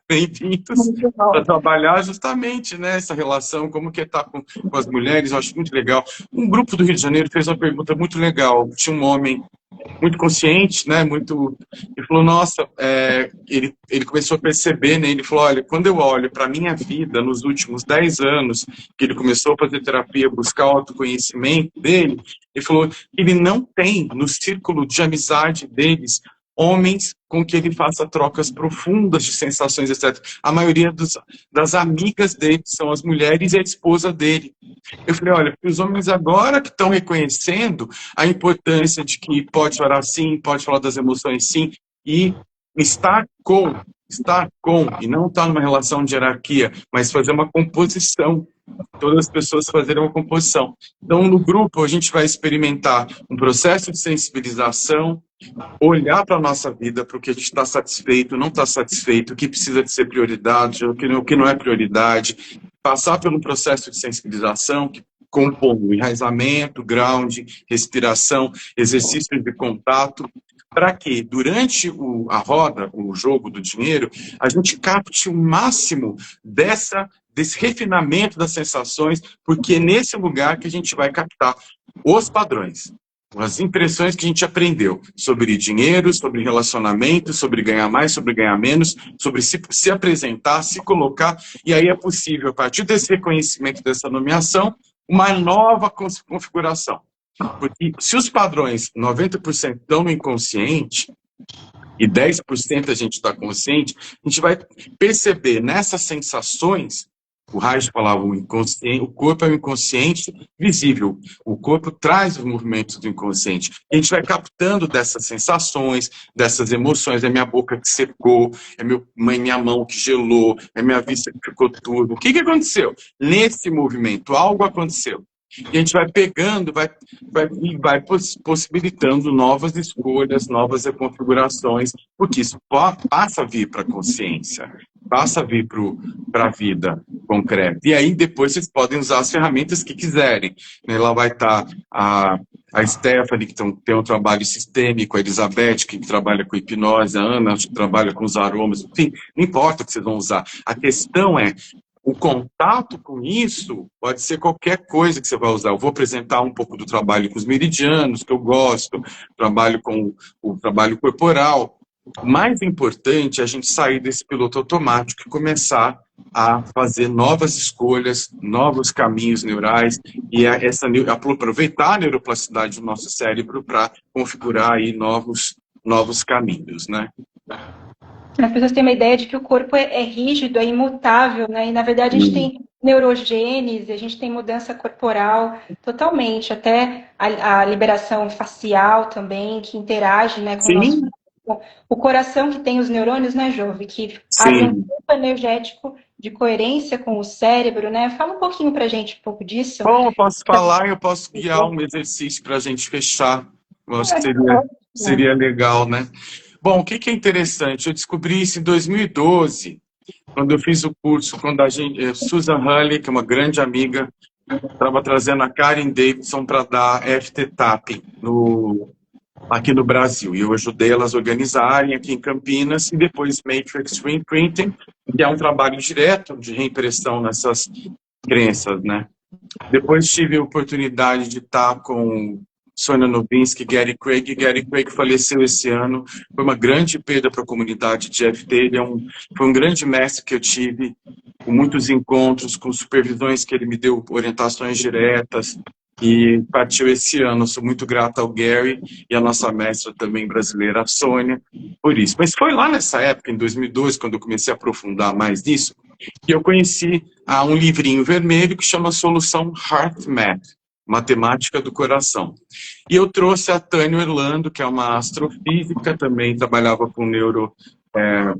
Bem-vindos Muito para bom. trabalhar justamente, né, essa relação, como que é estar com as mulheres. Eu acho muito legal. Um grupo do Rio de Janeiro fez uma pergunta muito legal. Tinha um homem muito consciente, né? Muito. Ele falou, nossa, ele começou a perceber, né? Ele falou, olha, quando eu olho para a minha vida nos últimos 10 anos, que ele começou a fazer terapia, buscar o autoconhecimento dele, ele falou que ele não tem no círculo de amizade deles homens com que ele faça trocas profundas de sensações, etc. A maioria das amigas dele são as mulheres e a esposa dele. Eu falei, olha, os homens agora que estão reconhecendo a importância de que pode chorar sim, pode falar das emoções sim, e estar com, e não estar numa relação de hierarquia, mas fazer uma composição, todas as pessoas fazerem uma composição. Então, no grupo, a gente vai experimentar um processo de sensibilização, olhar para a nossa vida, para o que a gente está satisfeito, não está satisfeito, o que precisa de ser prioridade, o que não é prioridade, passar pelo processo de sensibilização, que compõe o enraizamento, ground, respiração, exercícios de contato, para que durante a roda, o jogo do dinheiro, a gente capte o máximo desse refinamento das sensações, porque é nesse lugar que a gente vai captar os padrões, as impressões que a gente aprendeu sobre dinheiro, sobre relacionamento, sobre ganhar mais, sobre ganhar menos, sobre se apresentar, se colocar, e aí é possível, a partir desse reconhecimento, dessa nomeação, uma nova configuração. Porque se os padrões, 90% estão no inconsciente, e 10% a gente está consciente, a gente vai perceber nessas sensações. O Reich falava, o inconsciente, o corpo é o inconsciente visível. O corpo traz os movimentos do inconsciente. E a gente vai captando dessas sensações, dessas emoções. É minha boca que secou, é minha mão que gelou, é minha vista que ficou turva. O que aconteceu? Nesse movimento, algo aconteceu. E a gente vai pegando, vai possibilitando novas escolhas, novas reconfigurações, porque isso passa a vir para a consciência, passa a vir para a vida concreta. E aí depois vocês podem usar as ferramentas que quiserem. Lá vai estar a Stephanie, que tem um trabalho sistêmico, a Elizabeth, que trabalha com hipnose, a Ana, que trabalha com os aromas, enfim, não importa o que vocês vão usar. A questão é o contato com isso pode ser qualquer coisa que você vai usar. Eu vou apresentar um pouco do trabalho com os meridianos, que eu gosto, trabalho com o trabalho corporal. O mais importante é a gente sair desse piloto automático e começar a fazer novas escolhas, novos caminhos neurais e aproveitar a neuroplasticidade do nosso cérebro para configurar aí novos caminhos, né? As pessoas têm uma ideia de que o corpo é rígido, é imutável, né? E na verdade a gente tem neurogênese, a gente tem mudança corporal totalmente, até a liberação facial também, que interage, né, com o nosso Sim. corpo. O coração que tem os neurônios, né, Jove, que abre um Sim. campo energético de coerência com o cérebro, né? Fala um pouquinho pra gente um pouco disso. Bom, eu posso falar, eu posso guiar um exercício para a gente fechar. Eu acho que seria legal, né? Bom, o que é interessante? Eu descobri isso em 2012, quando eu fiz o curso, quando Susan Hulley, que é uma grande amiga, estava trazendo a Karen Davidson para dar FT-Tapping aqui no Brasil. E eu ajudei elas a organizarem aqui em Campinas, e depois Matrix Reimprinting, que é um trabalho direto de reimpressão nessas crenças, né? Depois tive a oportunidade de estar com Sonia Novinsky, Gary Craig. Gary Craig faleceu esse ano. Foi uma grande perda para a comunidade de FT. Ele foi um grande mestre que eu tive, com muitos encontros, com supervisões que ele me deu, orientações diretas. E partiu esse ano. Eu sou muito grato ao Gary e à nossa mestra também brasileira, a Sônia, por isso. Mas foi lá nessa época, em 2012, quando eu comecei a aprofundar mais nisso, que eu conheci um livrinho vermelho que chama Solução HeartMath, Matemática do Coração. E eu trouxe a Tânia Orlando, que é uma astrofísica, também trabalhava com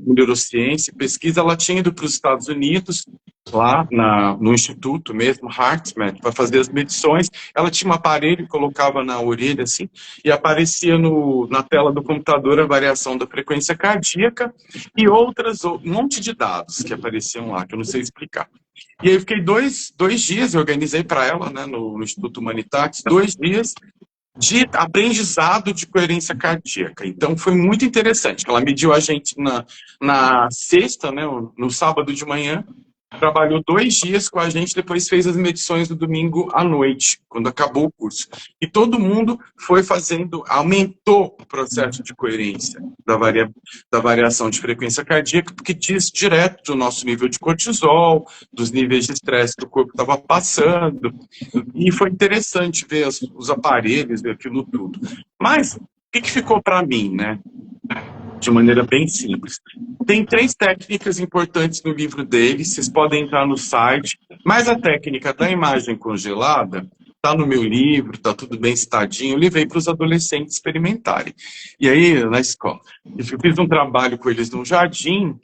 neurociência e pesquisa. Ela tinha ido para os Estados Unidos, lá no instituto mesmo, HeartMath, para fazer as medições. Ela tinha um aparelho que colocava na orelha, assim, e aparecia na tela do computador a variação da frequência cardíaca e um monte de dados que apareciam lá, que eu não sei explicar. E aí eu fiquei dois dias, eu organizei para ela, né, no Instituto Humanitatis, 2 dias de aprendizado de coerência cardíaca. Então foi muito interessante. Ela mediu a gente na sexta, né, no sábado de manhã, trabalhou 2 dias com a gente, depois fez as medições do domingo à noite, quando acabou o curso. E todo mundo foi aumentou o processo de coerência da variação de frequência cardíaca, porque diz direto do nosso nível de cortisol, dos níveis de estresse que o corpo estava passando. E foi interessante ver os aparelhos, ver aquilo tudo. Mas o que ficou para mim, né? De maneira bem simples. Tem 3 técnicas importantes no livro dele, vocês podem entrar no site, mas a técnica da imagem congelada está no meu livro, está tudo bem citadinho, eu levei para os adolescentes experimentarem. E aí, na escola, eu fiz um trabalho com eles num jardim,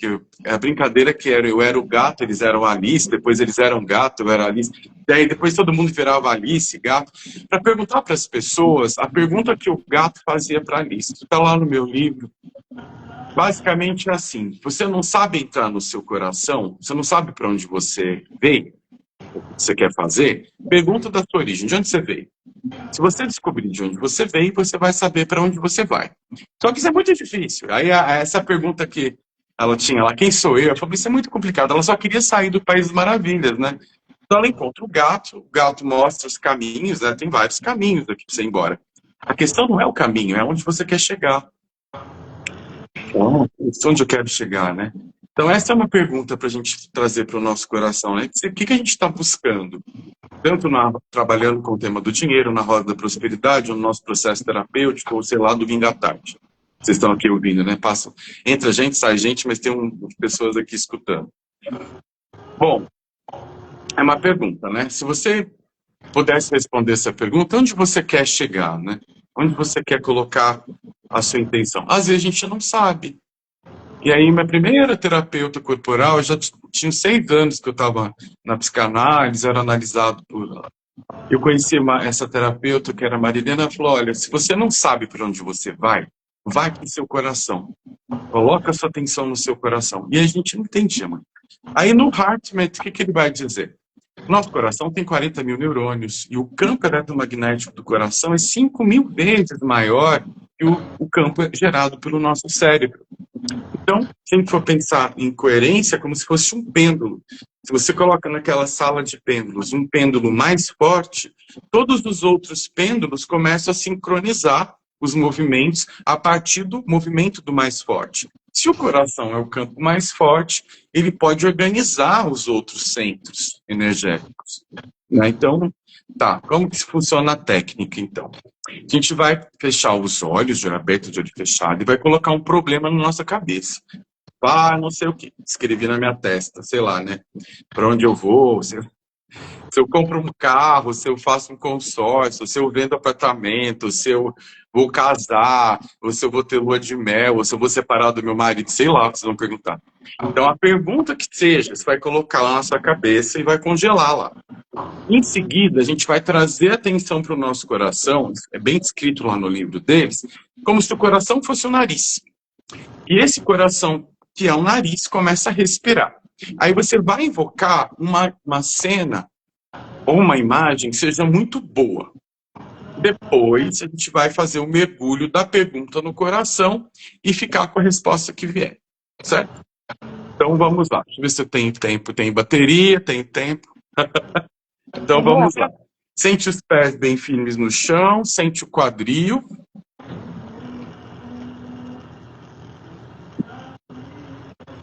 a brincadeira que eu era o gato, eles eram Alice, depois eles eram gato, eu era Alice, daí depois todo mundo virava Alice, gato, para perguntar para as pessoas a pergunta que o gato fazia para Alice. Isso está lá no meu livro. Basicamente é assim, você não sabe entrar no seu coração, você não sabe para onde você veio, o que você quer fazer, pergunta da sua origem, de onde você veio. Se você descobrir de onde você veio, você vai saber para onde você vai. Só que isso é muito difícil. Aí essa pergunta que ela tinha lá, quem sou eu? Eu falei, isso é muito complicado. Ela só queria sair do País das Maravilhas, né? Então ela encontra o gato mostra os caminhos, né? Tem vários caminhos aqui para você ir embora. A questão não é o caminho, é onde você quer chegar. Onde eu quero chegar, né? Então essa é uma pergunta para a gente trazer para o nosso coração, né? O que a gente está buscando? Tanto trabalhando com o tema do dinheiro, na roda da prosperidade, ou no nosso processo terapêutico, ou sei lá, do Vinga à Tarde. Vocês estão aqui ouvindo, né? Entra gente, sai gente, mas tem pessoas aqui escutando. Bom, é uma pergunta, né? Se você pudesse responder essa pergunta, onde você quer chegar, né? Onde você quer colocar a sua intenção? Às vezes a gente não sabe. E aí, minha primeira terapeuta corporal, eu já tinha 6 anos que eu estava na psicanálise, era analisado por... Eu conheci essa terapeuta, que era a Marilena, falou, olha, se você não sabe para onde você vai para o seu coração. Coloca a sua atenção no seu coração. E a gente não entendia, mano. Aí no HeartMath, o que ele vai dizer? Nosso coração tem 40 mil neurônios e o campo eletromagnético do coração é 5.000 vezes maior que o campo gerado pelo nosso cérebro. Então, se a gente for pensar em coerência, é como se fosse um pêndulo. Se você coloca naquela sala de pêndulos um pêndulo mais forte, todos os outros pêndulos começam a sincronizar os movimentos a partir do movimento do mais forte. Se o coração é o campo mais forte, ele pode organizar os outros centros energéticos, né? Então, tá, como que funciona a técnica, então? A gente vai fechar os olhos, de olho aberto, de olho fechado, e vai colocar um problema na nossa cabeça. Ah, não sei o que, escrevi na minha testa, sei lá, né? Para onde eu vou, se eu compro um carro, se eu faço um consórcio, se eu vendo apartamento, se eu vou casar, ou se eu vou ter lua de mel, ou se eu vou separar do meu marido, sei lá o que vocês vão perguntar. Então, a pergunta que seja, você vai colocar lá na sua cabeça e vai congelar lá. Em seguida, a gente vai trazer atenção para o nosso coração, é bem descrito lá no livro deles, como se o coração fosse o nariz. E esse coração, que é o nariz, começa a respirar. Aí você vai invocar uma cena ou uma imagem que seja muito boa. Depois, a gente vai fazer o mergulho da pergunta no coração e ficar com a resposta que vier, certo? Então, vamos lá. Deixa eu ver se eu tenho tempo. Tem bateria, tem tempo. Então, vamos lá. Sente os pés bem firmes no chão, sente o quadril.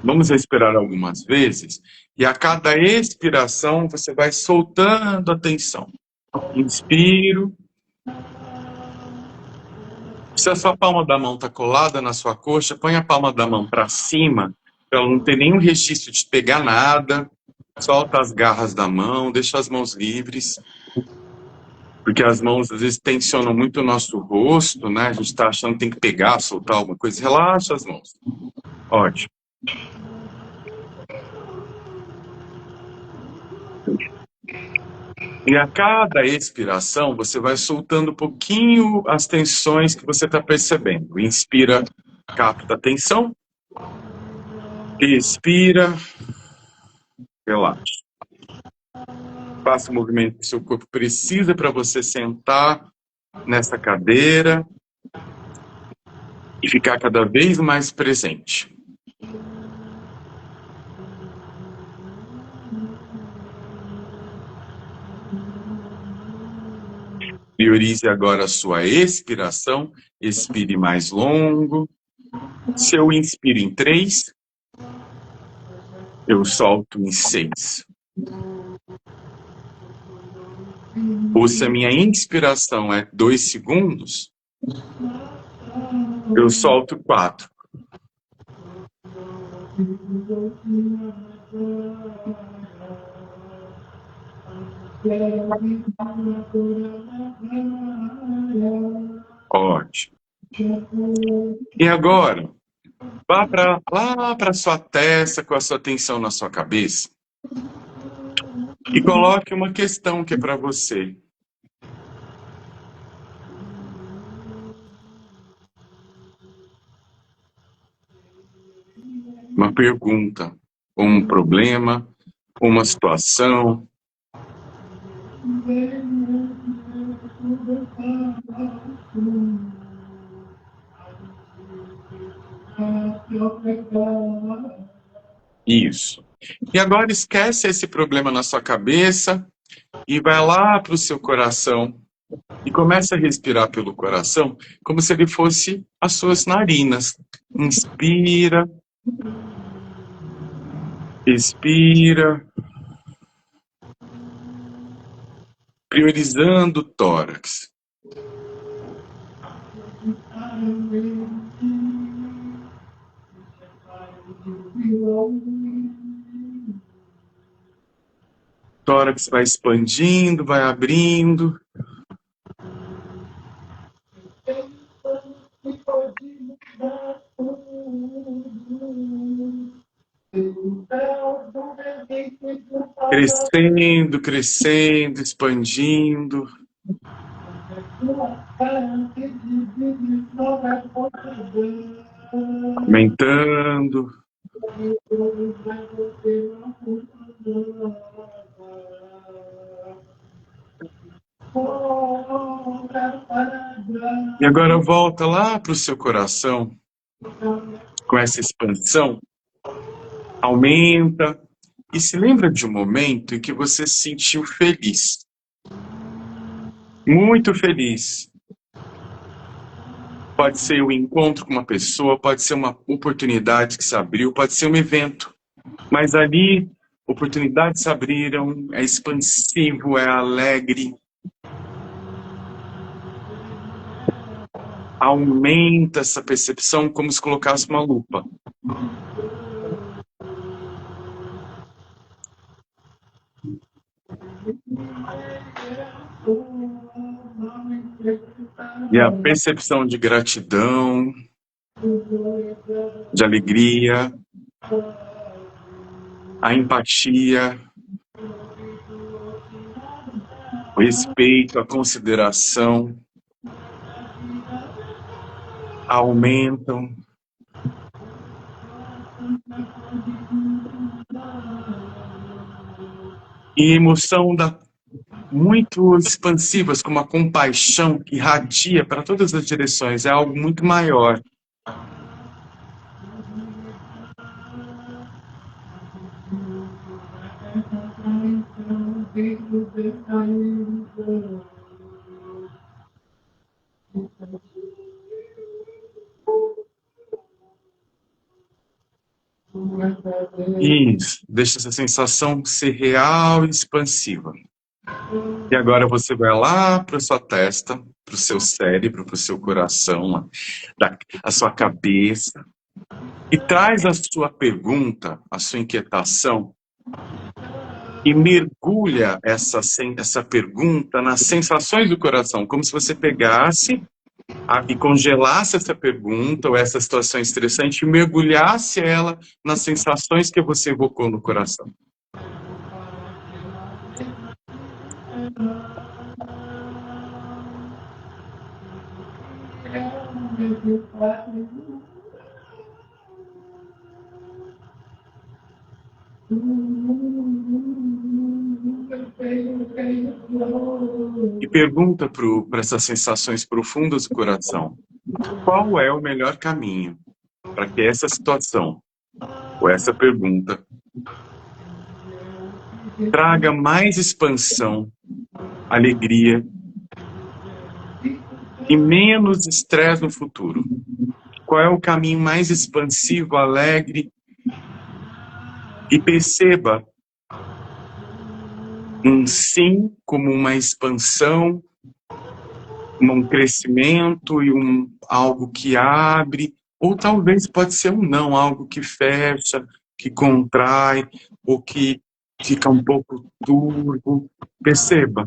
Vamos respirar algumas vezes e a cada expiração você vai soltando a tensão. Inspiro. Se a sua palma da mão está colada na sua coxa, põe a palma da mão para cima, para ela não ter nenhum registro de pegar nada. Solta as garras da mão, deixa as mãos livres. Porque as mãos às vezes tensionam muito o nosso rosto, né? A gente está achando que tem que pegar, soltar alguma coisa. Relaxa as mãos. Ótimo. E a cada expiração, você vai soltando um pouquinho as tensões que você está percebendo. Inspira, capta a tensão. Expira, relaxa. Faça o movimento que o seu corpo precisa para você sentar nessa cadeira e ficar cada vez mais presente. Priorize agora a sua expiração. Expire mais longo. Se eu inspiro em 3, eu solto em 6. Ou se a minha inspiração é 2 segundos, eu solto 4. Ótimo. E agora, vá lá para sua testa com a sua atenção na sua cabeça e coloque uma questão que é para você. Uma pergunta, ou um problema, ou uma situação. Isso. E agora esquece esse problema na sua cabeça e vai lá para o seu coração e começa a respirar pelo coração como se ele fosse as suas narinas. Inspira. Expira. Priorizando o tórax. O tórax vai expandindo, vai abrindo. Crescendo, crescendo, expandindo. Aumentando. E agora volta lá para o seu coração com essa expansão. Aumenta, E se lembra de um momento em que você se sentiu feliz. Muito feliz. Pode ser um encontro com uma pessoa, pode ser uma oportunidade que se abriu, pode ser um evento. Mas ali, oportunidades se abriram, é expansivo, é alegre. Aumenta essa percepção como se colocasse uma lupa. E a percepção de gratidão, de alegria, a empatia, o respeito, a consideração aumentam. E emoção muito expansivas, como a compaixão que irradia para todas as direções, é algo muito maior. Isso, deixa essa sensação ser real e expansiva. E agora você vai lá para a sua testa, para o seu cérebro, para o seu coração, a sua cabeça, e traz a sua pergunta, a sua inquietação, e mergulha essa pergunta nas sensações do coração, como se você pegasse e congelasse essa pergunta ou essa situação estressante e mergulhasse ela nas sensações que você evocou no coração. E pergunta para essas sensações profundas do coração: qual é o melhor caminho para que essa situação, ou essa pergunta, traga mais expansão, alegria e menos estresse no futuro? Qual é o caminho mais expansivo, alegre? E perceba um sim como uma expansão, um crescimento e algo que abre, ou talvez pode ser um não, algo que fecha, que contrai, ou que fica um pouco turvo. Perceba.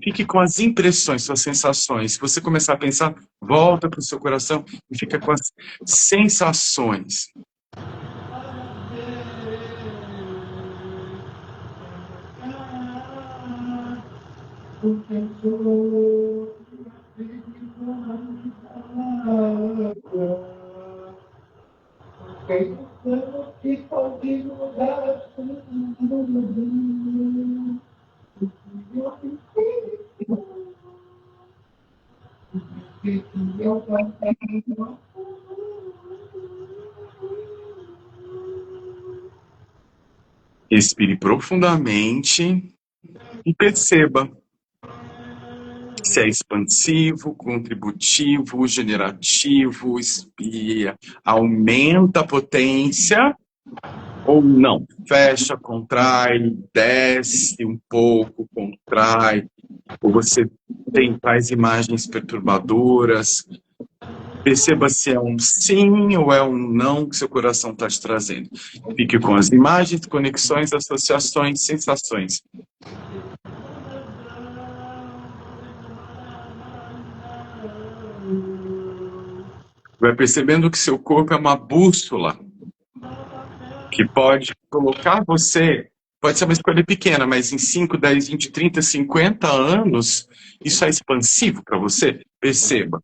Fique com as impressões, suas sensações. Se você começar a pensar, volta para o seu coração e fica com as sensações. Respire profundamente e perceba se é expansivo, contributivo, generativo, aumenta a potência ou não. Fecha, contrai, desce um pouco, contrai, ou você traz imagens perturbadoras. Perceba se é um sim ou é um não que seu coração está te trazendo. Fique com as imagens, conexões, associações, sensações. Vai percebendo que seu corpo é uma bússola que pode colocar você, pode ser uma escolha pequena, mas em 5, 10, 20, 30, 50 anos, isso é expansivo para você? Perceba.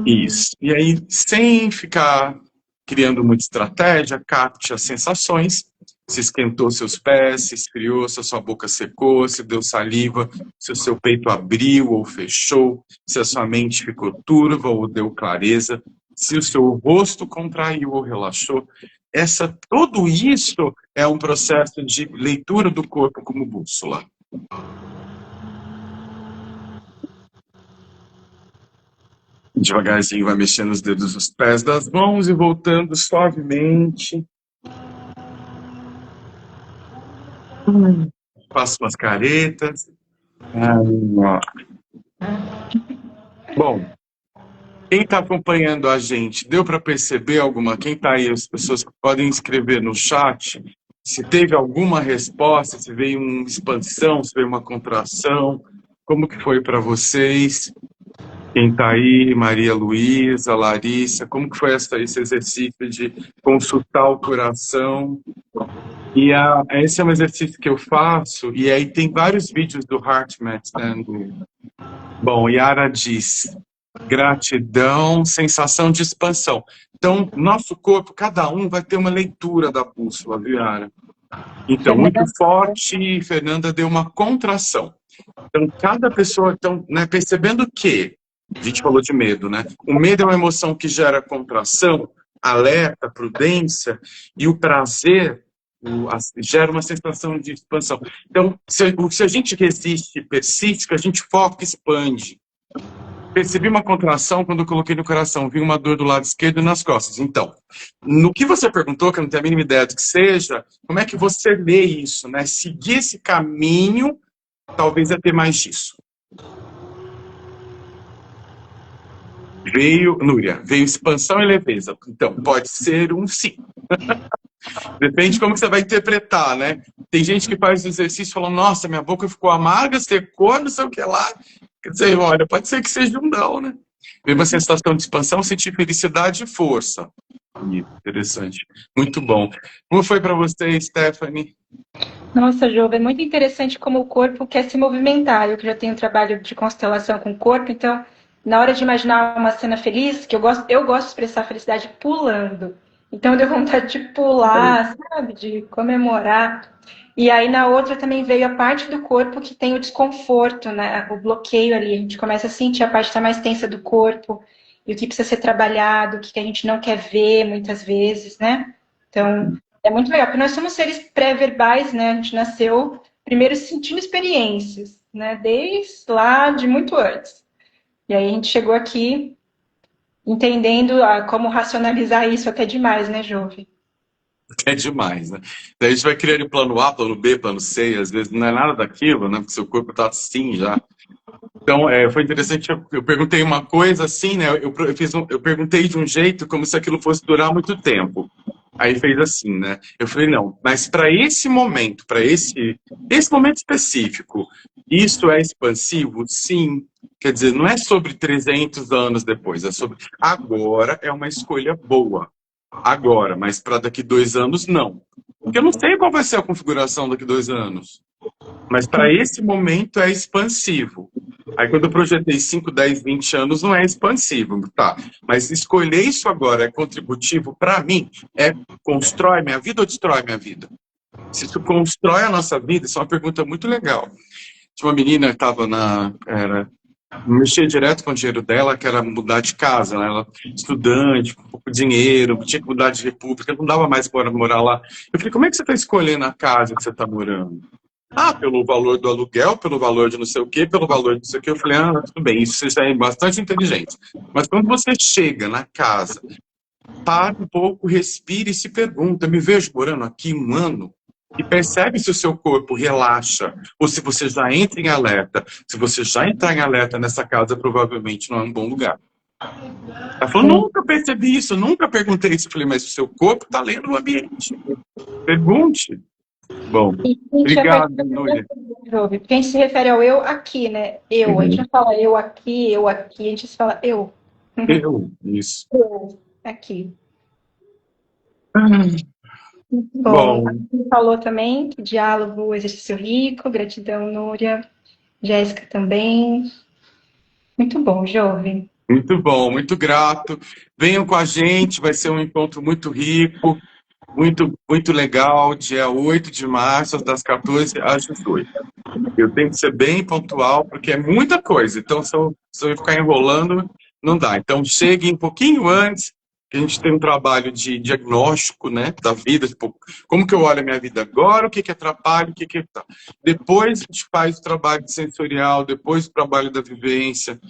Isso. E aí, sem ficar criando muita estratégia, capte as sensações, se esquentou seus pés, se esfriou, se a sua boca secou, se deu saliva, se o seu peito abriu ou fechou, se a sua mente ficou turva ou deu clareza, se o seu rosto contraiu ou relaxou. Tudo isso é um processo de leitura do corpo como bússola. Devagarzinho vai mexendo os dedos dos pés das mãos e voltando suavemente. Faço umas caretas. Bom, quem está acompanhando a gente, deu para perceber alguma? Quem está aí, as pessoas podem escrever no chat se teve alguma resposta, se veio uma expansão, se veio uma contração, como que foi para vocês? Quem está aí, Maria Luísa, Larissa, como que foi esse exercício de consultar o coração? E esse é um exercício que eu faço, e aí tem vários vídeos do HeartMath. Bom, Yara diz, gratidão, sensação de expansão. Então, nosso corpo, cada um vai ter uma leitura da bússola, viu, Yara? Então, muito forte, Fernanda deu uma contração. Então, cada pessoa, né, percebendo que, a gente falou de medo, né? O medo é uma emoção que gera contração, alerta, prudência, e o prazer gera uma sensação de expansão. Então, se a gente resiste, persiste, a gente foca, expande. Percebi uma contração quando eu coloquei no coração, vi uma dor do lado esquerdo e nas costas. Então, no que você perguntou, que eu não tenho a mínima ideia do que seja, como é que você lê isso, né? Seguir esse caminho, talvez é ter mais disso. Núria, veio expansão e leveza. Então, pode ser um sim. Depende de como você vai interpretar, né? Tem gente que faz o exercício falando, nossa, minha boca ficou amarga, secou, não sei o que lá. Quer dizer, olha, pode ser que seja um não, né? Veio uma sensação de expansão, sentir felicidade e força. Interessante. Muito bom. Como foi para você, Stephanie? Nossa, Jova, é muito interessante como o corpo quer se movimentar. Eu que já tenho trabalho de constelação com o corpo, então, na hora de imaginar uma cena feliz, que eu gosto de expressar felicidade pulando. Então, deu vontade de pular, sabe? De comemorar. E aí, na outra, também veio a parte do corpo que tem o desconforto, né? O bloqueio ali. A gente começa a sentir a parte que está mais tensa do corpo e o que precisa ser trabalhado, o que a gente não quer ver muitas vezes, né? Então, é muito legal, porque nós somos seres pré-verbais, né? A gente nasceu primeiro sentindo experiências, né? Desde lá de muito antes. E aí a gente chegou aqui entendendo como racionalizar isso até demais, né, Jove? É demais, né? Daí a gente vai criando plano A, plano B, plano C, às vezes não é nada daquilo, né? Porque seu corpo está assim já. Então, foi interessante, eu perguntei uma coisa assim, né? Eu perguntei de um jeito como se aquilo fosse durar muito tempo. Aí fez assim, né? Eu falei, não, mas para esse momento, para esse momento específico, isso é expansivo? Sim. Quer dizer, não é sobre 300 anos depois, é sobre agora, é uma escolha boa. Agora, mas para daqui 2 anos, não. Porque eu não sei qual vai ser a configuração daqui 2 anos. Mas para esse momento é expansivo. Aí quando eu projetei 5, 10, 20 anos, não é expansivo, tá? Mas escolher isso agora é contributivo para mim, constrói minha vida ou destrói minha vida? Se isso constrói a nossa vida, isso é uma pergunta muito legal. Tinha uma menina que estava mexia direto com o dinheiro dela, que era mudar de casa, né? Ela estudante, com pouco dinheiro, tinha que mudar de república, não dava mais para morar lá. Eu falei, como é que você está escolhendo a casa que você está morando? Pelo valor do aluguel, pelo valor de não sei o quê, pelo valor de não sei o quê. Eu falei, tudo bem, isso já é bastante inteligente. Mas quando você chega na casa, para um pouco, respira e se pergunta, me vejo morando aqui 1 ano? E percebe se o seu corpo relaxa, ou se você já entra em alerta. Se você já entrar em alerta nessa casa, provavelmente não é um bom lugar. Ela falou, nunca percebi isso, nunca perguntei isso. Eu falei, mas o seu corpo está lendo o ambiente. Pergunte. Bom, obrigado, Núria. Porque a gente se refere ao eu aqui, né? Eu. A gente não fala eu aqui, a gente fala eu. Isso. Eu aqui. Bom, você falou também que diálogo, exercício rico, gratidão, Núria. Jéssica também. Muito bom, Jovem. Muito bom, muito grato. Venham com a gente, vai ser um encontro muito rico, muito legal, dia 8 de março, das 14 às 18. Eu tenho que ser bem pontual, porque é muita coisa. Então, se eu ficar enrolando, não dá. Então, chegue um pouquinho antes, que a gente tem um trabalho de diagnóstico, né, da vida. Tipo, como que eu olho a minha vida agora, o que que atrapalha, o que que tá. Depois a gente faz o trabalho sensorial, depois o trabalho da vivência,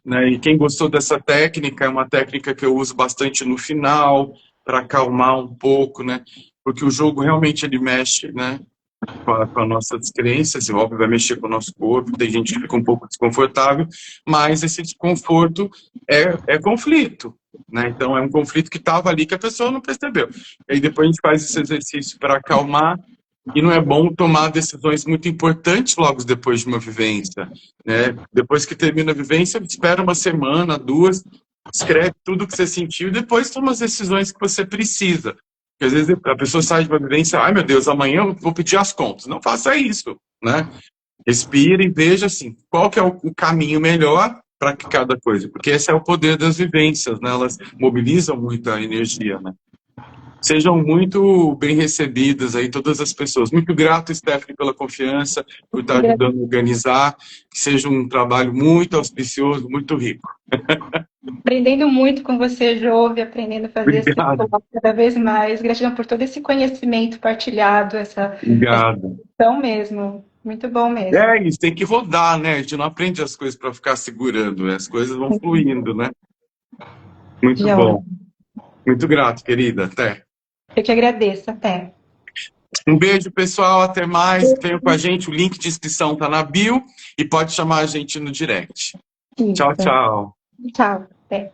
né? E quem gostou dessa técnica, é uma técnica que eu uso bastante no final, para acalmar um pouco, né? Porque o jogo realmente ele mexe, né? Com a nossas crenças, e óbvio vai mexer com o nosso corpo, tem gente que fica um pouco desconfortável, mas esse desconforto é conflito, né? Então é um conflito que estava ali que a pessoa não percebeu. E aí depois a gente faz esse exercício para acalmar, e não é bom tomar decisões muito importantes logo depois de uma vivência, né? Depois que termina a vivência, espera uma semana, duas, escreve tudo que você sentiu e depois toma as decisões que você precisa. Porque às vezes a pessoa sai de uma vivência, ai meu Deus, amanhã eu vou pedir as contas. Não faça isso, né? Respire e veja assim, qual que é o caminho melhor para cada coisa. Porque esse é o poder das vivências, né? Elas mobilizam muita energia, né? Sejam muito bem recebidas aí todas as pessoas. Muito grato, Stephanie, pela confiança, por estar ajudando a organizar. Que seja um trabalho muito auspicioso, muito rico. Aprendendo muito com você, Jove, aprendendo a fazer esse Obrigado. cada vez mais. Gratidão por todo esse conhecimento partilhado, essa Obrigado. questão mesmo. Muito bom mesmo. É isso, tem que rodar, né? A gente não aprende as coisas para ficar segurando, né? As coisas vão fluindo, né? Muito Joia. bom. Muito grato, querida. Até. Eu que agradeço. Até. Um beijo, pessoal. Até mais. Venham com a gente. O link de inscrição tá na bio e pode chamar a gente no direct. Isso. Tchau, tchau. Tchau. Até.